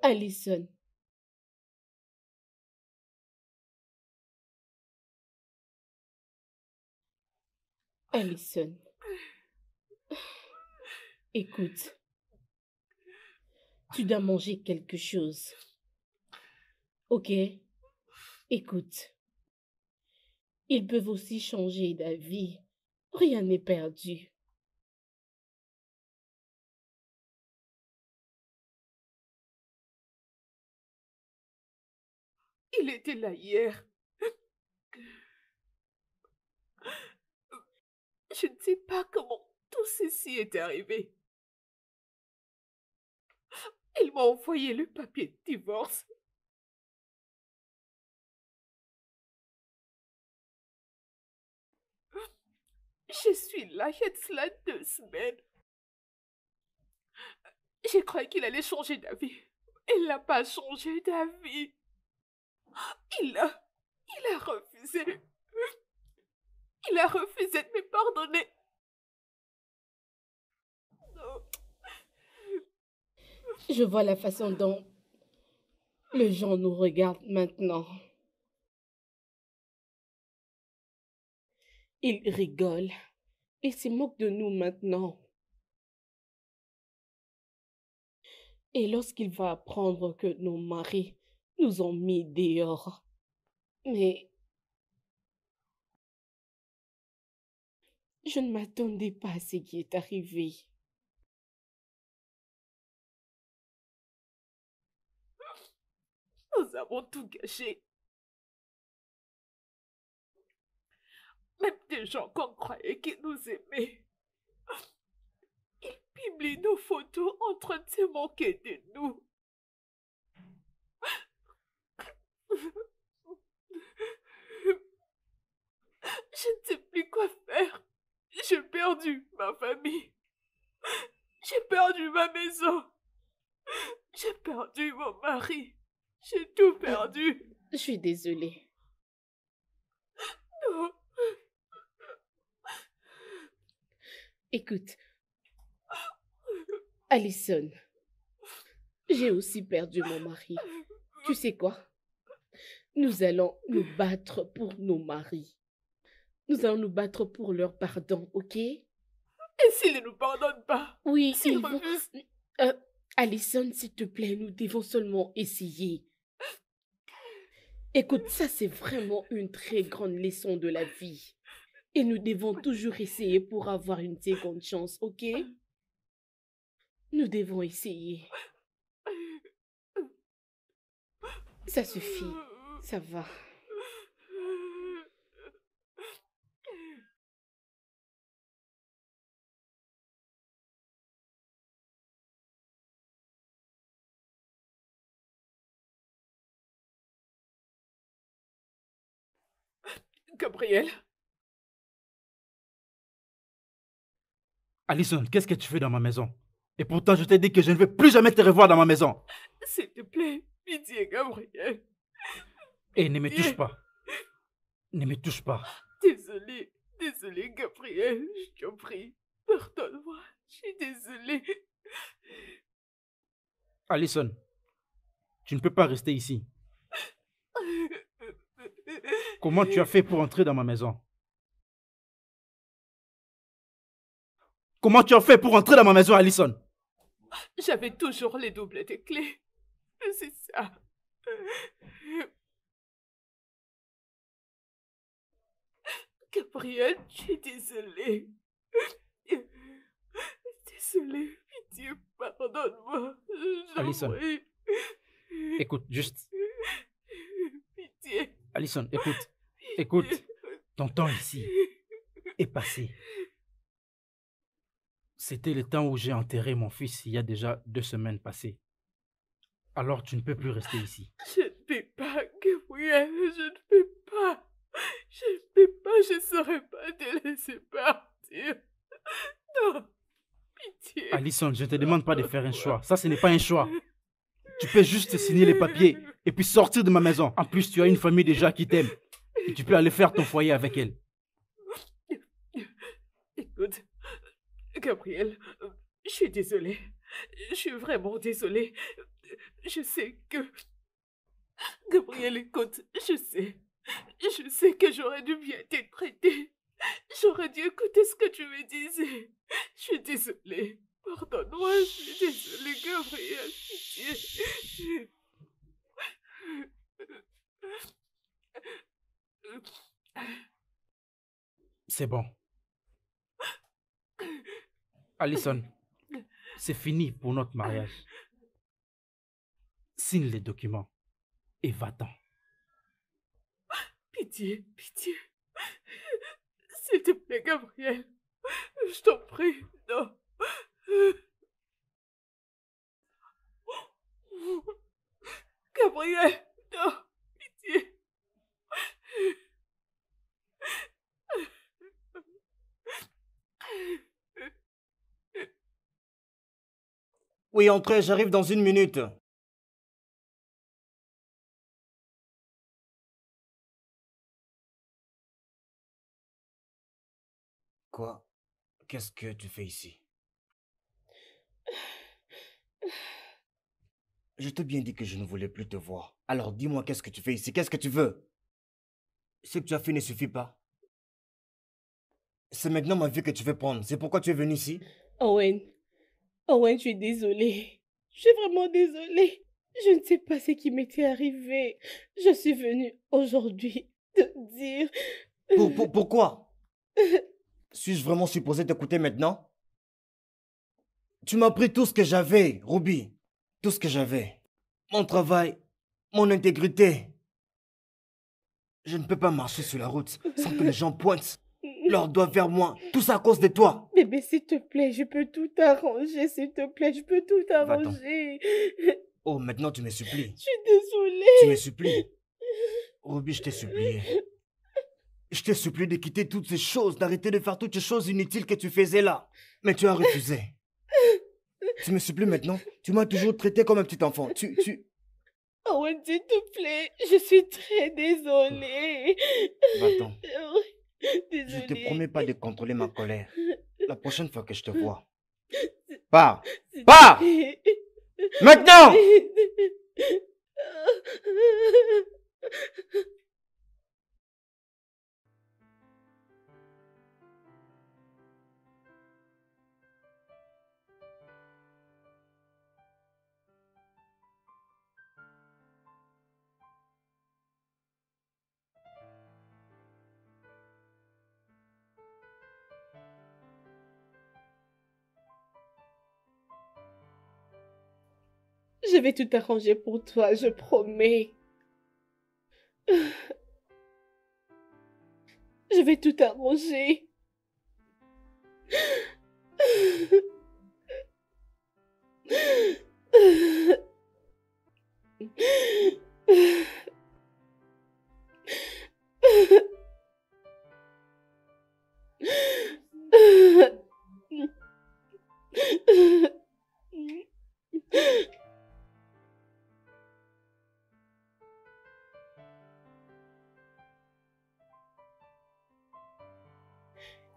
Alison. Alison. Écoute. Tu dois manger quelque chose. Ok? Écoute. Ils peuvent aussi changer d'avis. Rien n'est perdu. Il était là hier. Je ne sais pas comment tout ceci est arrivé. Il m'a envoyé le papier de divorce. Je suis là il y a de cela 2 semaines. Je croyais qu'il allait changer d'avis. Il n'a pas changé d'avis. Il a refusé. Il a refusé de me pardonner. Je vois la façon dont les gens nous regardent maintenant. Ils rigolent. Ils se moquent de nous maintenant. Et lorsqu'il va apprendre que nos maris nous ont mis dehors. Mais je ne m'attendais pas à ce qui est arrivé. Nous avons tout gâché. Même des gens qu'on croyait qu'ils nous aimaient. Ils publient nos photos en train de se moquer de nous. Je ne sais plus quoi faire. J'ai perdu ma famille. J'ai perdu ma maison. J'ai perdu mon mari. J'ai tout perdu. Je suis désolée. Non. Écoute, Alison, j'ai aussi perdu mon mari. Tu sais quoi? Nous allons nous battre pour nos maris. Nous allons nous battre pour leur pardon, ok? Et s'ils ne nous pardonnent pas? Oui, s'ils ils vont... refusent? Alison, s'il te plaît, nous devons seulement essayer. Écoute, ça c'est vraiment une très grande leçon de la vie. Et nous devons toujours essayer pour avoir une seconde chance, ok? Nous devons essayer. Ça suffit, ça va. Gabriel, Alison, qu'est-ce que tu fais dans ma maison? Et pourtant, je t'ai dit que je ne vais plus jamais te revoir dans ma maison. s'il te plaît, pitié, Gabriel. Et ne me touche pas. Ne me touche pas. Désolée, Gabriel, je t'en prie. Pardonne-moi, je suis désolée. Alison, tu ne peux pas rester ici. Comment tu as fait pour entrer dans ma maison? Comment tu as fait pour entrer dans ma maison, Alison? J'avais toujours les doubles des clés. C'est ça. Gabriel, je suis désolée. Désolée, pitié, pardonne-moi. Alison, écoute, juste. Pitié. Alison, écoute. Ton temps ici est passé. C'était le temps où j'ai enterré mon fils il y a déjà 2 semaines passées. Alors tu ne peux plus rester ici. Je ne peux pas, Gabriel, je ne peux pas. Je ne peux pas, je ne saurais pas te laisser partir. Non, pitié. Alison, je ne te demande pas de faire un choix. Ça, ce n'est pas un choix. Tu peux juste signer les papiers et puis sortir de ma maison. En plus, tu as une famille déjà qui t'aime. Et tu peux aller faire ton foyer avec elle. Écoute, Gabriel, je suis désolée. Je suis vraiment désolée. Je sais que... Gabriel, écoute, je sais que j'aurais dû bien t'être traitée. J'aurais dû écouter ce que tu me disais. Je suis désolée. Pardonne-moi, je suis désolée, Gabriel. Pitié. C'est bon. Alison, c'est fini pour notre mariage. Signe les documents et va-t'en. Pitié, pitié. S'il te plaît, Gabriel. Je t'en prie, non. Gabriel, non, pitié. Oui, entrez, j'arrive dans 1 minute. Quoi? Qu'est-ce que tu fais ici? Je t'ai bien dit que je ne voulais plus te voir. Alors dis-moi, qu'est-ce que tu fais ici? Qu'est-ce que tu veux? Ce que tu as fait ne suffit pas. C'est maintenant ma vie que tu veux prendre. C'est pourquoi tu es venu ici? Owen, Owen, je suis désolée. Je suis vraiment désolée. Je ne sais pas ce qui m'était arrivé. Je suis venue aujourd'hui te dire... Pourquoi? Suis-je vraiment supposé t'écouter maintenant? Tu m'as pris tout ce que j'avais, Ruby. Tout ce que j'avais. Mon travail, mon intégrité. Je ne peux pas marcher sur la route sans que les gens pointent leurs doigts vers moi. Tout ça à cause de toi. Bébé, s'il te plaît, je peux tout arranger, s'il te plaît, je peux tout Va-t'en. arranger. Oh, maintenant tu me supplies. Je suis désolée. Tu me supplies. Ruby, je t'ai supplié. Je t'ai supplié de quitter toutes ces choses, d'arrêter de faire toutes ces choses inutiles que tu faisais là. Mais tu as refusé. Tu me supplies maintenant. Tu m'as toujours traité comme un petit enfant. Owen, s'il te plaît, je suis très désolée. Va-t'en. Désolée. Je te promets pas de contrôler ma colère. La prochaine fois que je te vois. Pars! Pars! Maintenant! Je vais tout arranger pour toi, je promets. Je vais tout arranger.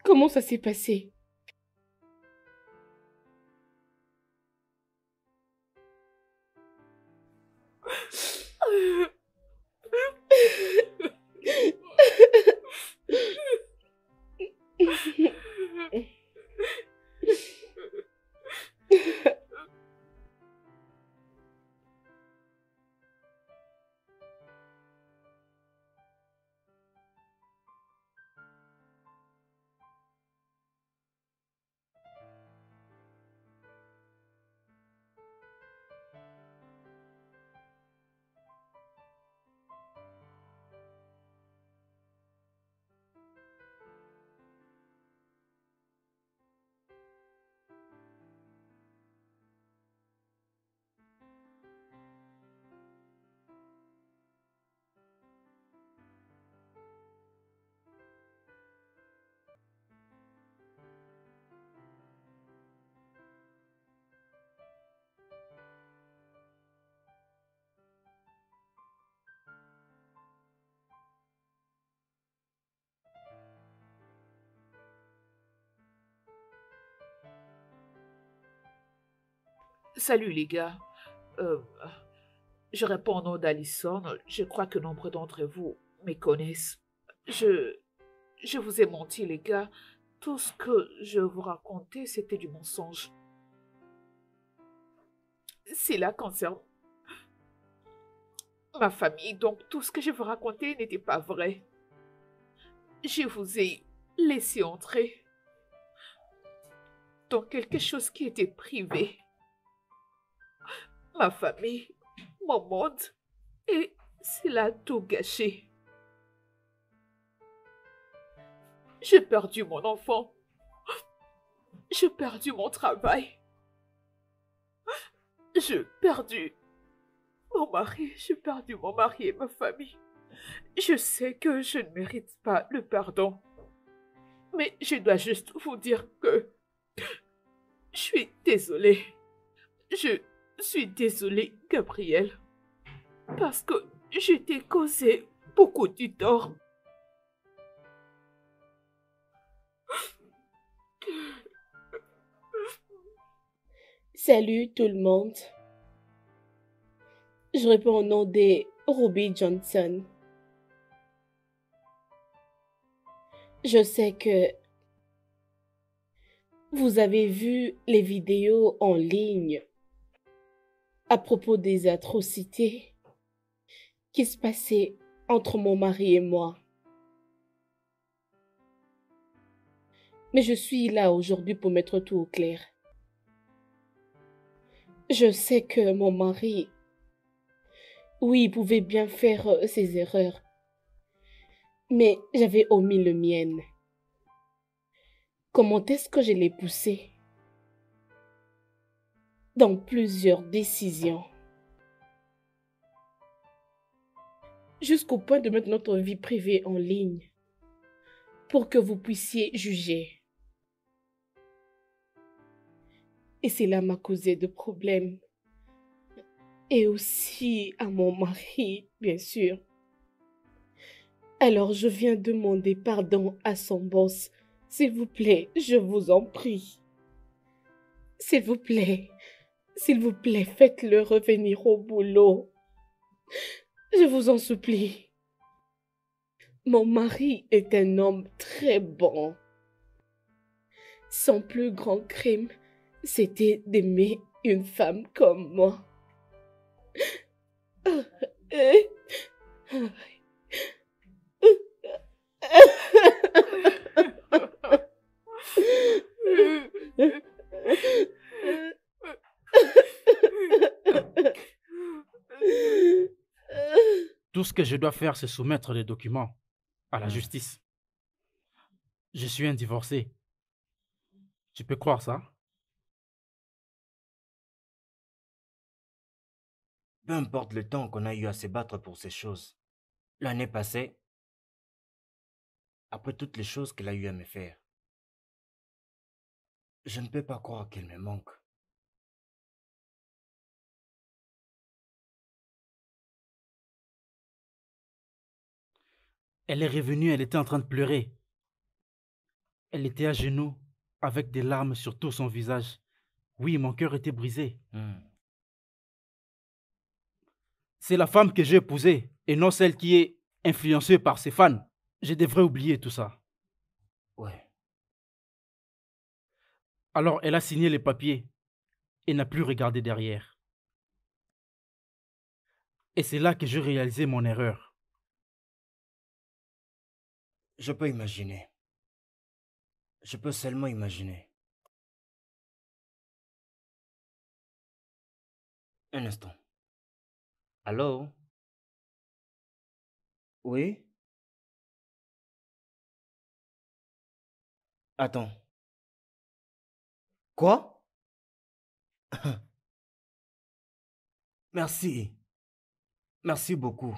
Comment ça s'est passé? Salut les gars. Je réponds au nom d'Alison. Je crois que nombre d'entre vous me connaissent. Je vous ai menti les gars. Tout ce que je vous racontais, c'était du mensonge. Cela concerne ma famille, donc tout ce que je vous racontais n'était pas vrai. Je vous ai laissé entrer dans quelque chose qui était privé. Ma famille, mon monde, et cela a tout gâché. J'ai perdu mon enfant. J'ai perdu mon travail. J'ai perdu mon mari. J'ai perdu mon mari et ma famille. Je sais que je ne mérite pas le pardon. Mais je dois juste vous dire que je suis désolée. Je suis désolée, Gabriel. Parce que je t'ai causé beaucoup de tort. Salut tout le monde. Je réponds au nom de Ruby Johnson. Je sais que vous avez vu les vidéos en ligne à propos des atrocités qui se passaient entre mon mari et moi. Mais je suis là aujourd'hui pour mettre tout au clair. Je sais que mon mari, oui, il pouvait bien faire ses erreurs, mais j'avais omis le mien. Comment est-ce que je l'ai poussé dans plusieurs décisions, jusqu'au point de mettre notre vie privée en ligne pour que vous puissiez juger. Et cela m'a causé de problèmes. Et aussi à mon mari, bien sûr. Alors je viens demander pardon à son boss. S'il vous plaît, je vous en prie. S'il vous plaît, faites-le revenir au boulot. Je vous en supplie. Mon mari est un homme très bon. Son plus grand crime, c'était d'aimer une femme comme moi. Tout ce que je dois faire, c'est soumettre les documents à la justice. Je suis un divorcé. Tu peux croire ça? Peu importe le temps qu'on a eu à se battre pour ces choses. L'année passée, après toutes les choses qu'elle a eu à me faire, je ne peux pas croire qu'elle me manque. Elle est revenue, elle était en train de pleurer. Elle était à genoux, avec des larmes sur tout son visage. Oui, mon cœur était brisé. C'est la femme que j'ai épousée, et non celle qui est influencée par ses fans. Je devrais oublier tout ça. Ouais. Alors elle a signé les papiers et n'a plus regardé derrière. Et c'est là que j'ai réalisé mon erreur. Je peux imaginer. Je peux seulement imaginer. Un instant. Allô? Oui? Attends. Quoi? Merci. Merci beaucoup.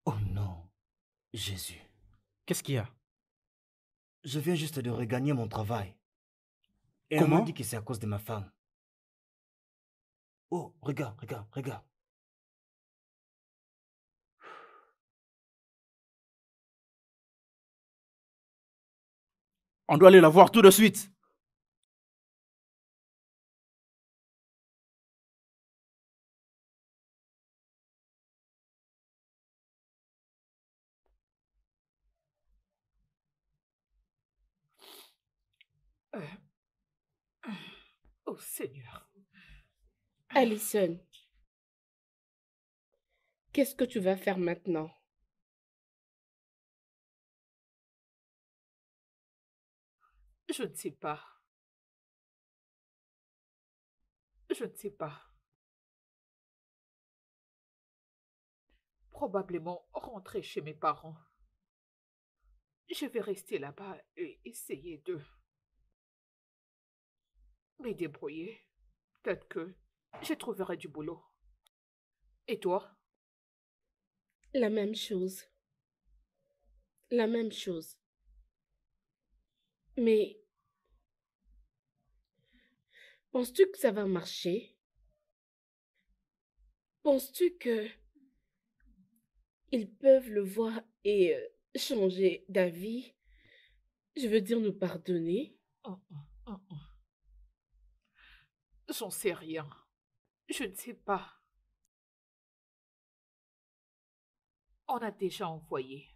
Oh non, Jésus. Qu'est-ce qu'il y a? Je viens juste de regagner mon travail. Et on Comment? m'a dit que c'est à cause de ma femme. Oh, regarde, regarde, regarde. On doit aller la voir tout de suite. Oh Seigneur. Allison, qu'est-ce que tu vas faire maintenant? Je ne sais pas. Je ne sais pas. Probablement rentrer chez mes parents. Je vais rester là-bas et essayer de me débrouiller. Peut-être que je trouverai du boulot. Et toi? La même chose. La même chose. Mais penses-tu que ça va marcher? Penses-tu que ils peuvent le voir et changer d'avis? Je veux dire nous pardonner. Oh, oh, oh, oh. J'en sais rien. Je ne sais pas. On a déjà envoyé.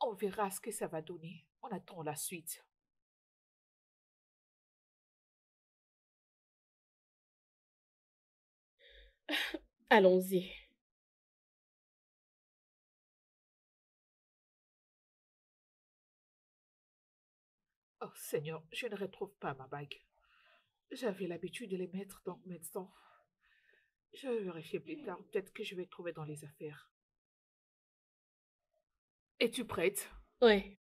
On verra ce que ça va donner. On attend la suite. Allons-y. Oh Seigneur, je ne retrouve pas ma bague. J'avais l'habitude de les mettre dans maintenant. Je vais vérifier plus tard. Peut-être que je vais trouver dans les affaires. Es-tu prête? Ouais.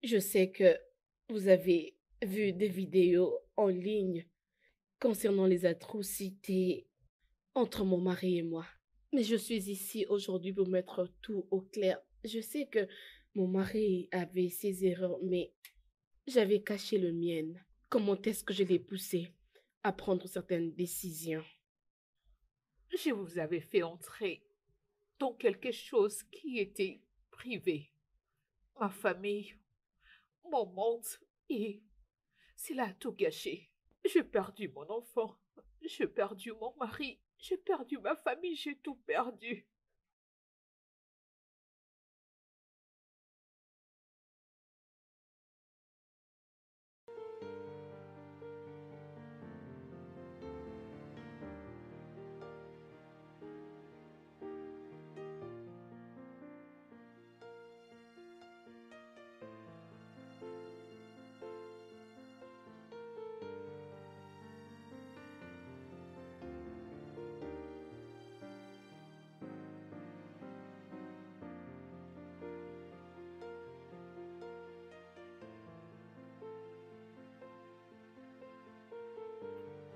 Je sais que vous avez vu des vidéos en ligne concernant les atrocités entre mon mari et moi. Mais je suis ici aujourd'hui pour mettre tout au clair. Je sais que mon mari avait ses erreurs, mais j'avais caché le mien. Comment est-ce que je l'ai poussé à prendre certaines décisions? Je vous avais fait entrer dans quelque chose qui était privé. Ma famille, mon monde, et cela a tout gâché. J'ai perdu mon enfant, j'ai perdu mon mari, j'ai perdu ma famille, j'ai tout perdu.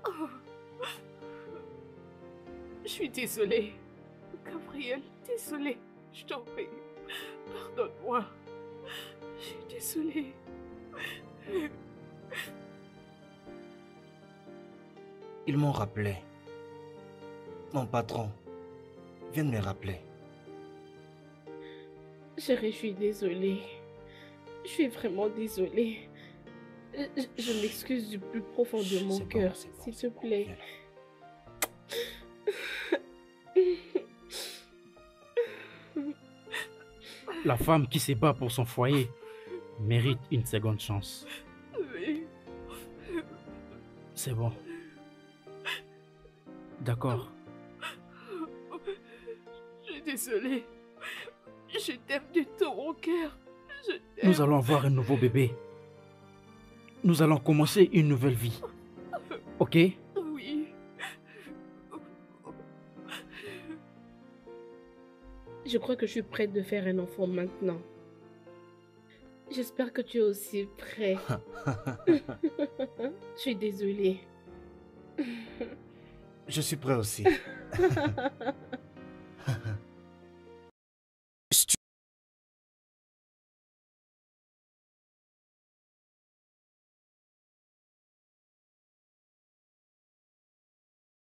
Oh. Je suis désolée. Gabriel, désolée. Je t'en prie. Pardonne-moi. Je suis désolée. Ils m'ont rappelé. Mon patron vient de me rappeler. Chérie, je suis désolée. Je suis vraiment désolée. Je m'excuse du plus profond de mon cœur, s'il te plaît. La femme qui se bat pour son foyer mérite une seconde chance. Oui. C'est bon. D'accord. Je suis désolée. Je t'aime de tout mon cœur. Je t'aime. Nous allons avoir un nouveau bébé. Nous allons commencer une nouvelle vie. Ok? Oui. Je crois que je suis prête de faire un enfant maintenant. J'espère que tu es aussi prêt. Je suis désolée. Je suis prêt aussi.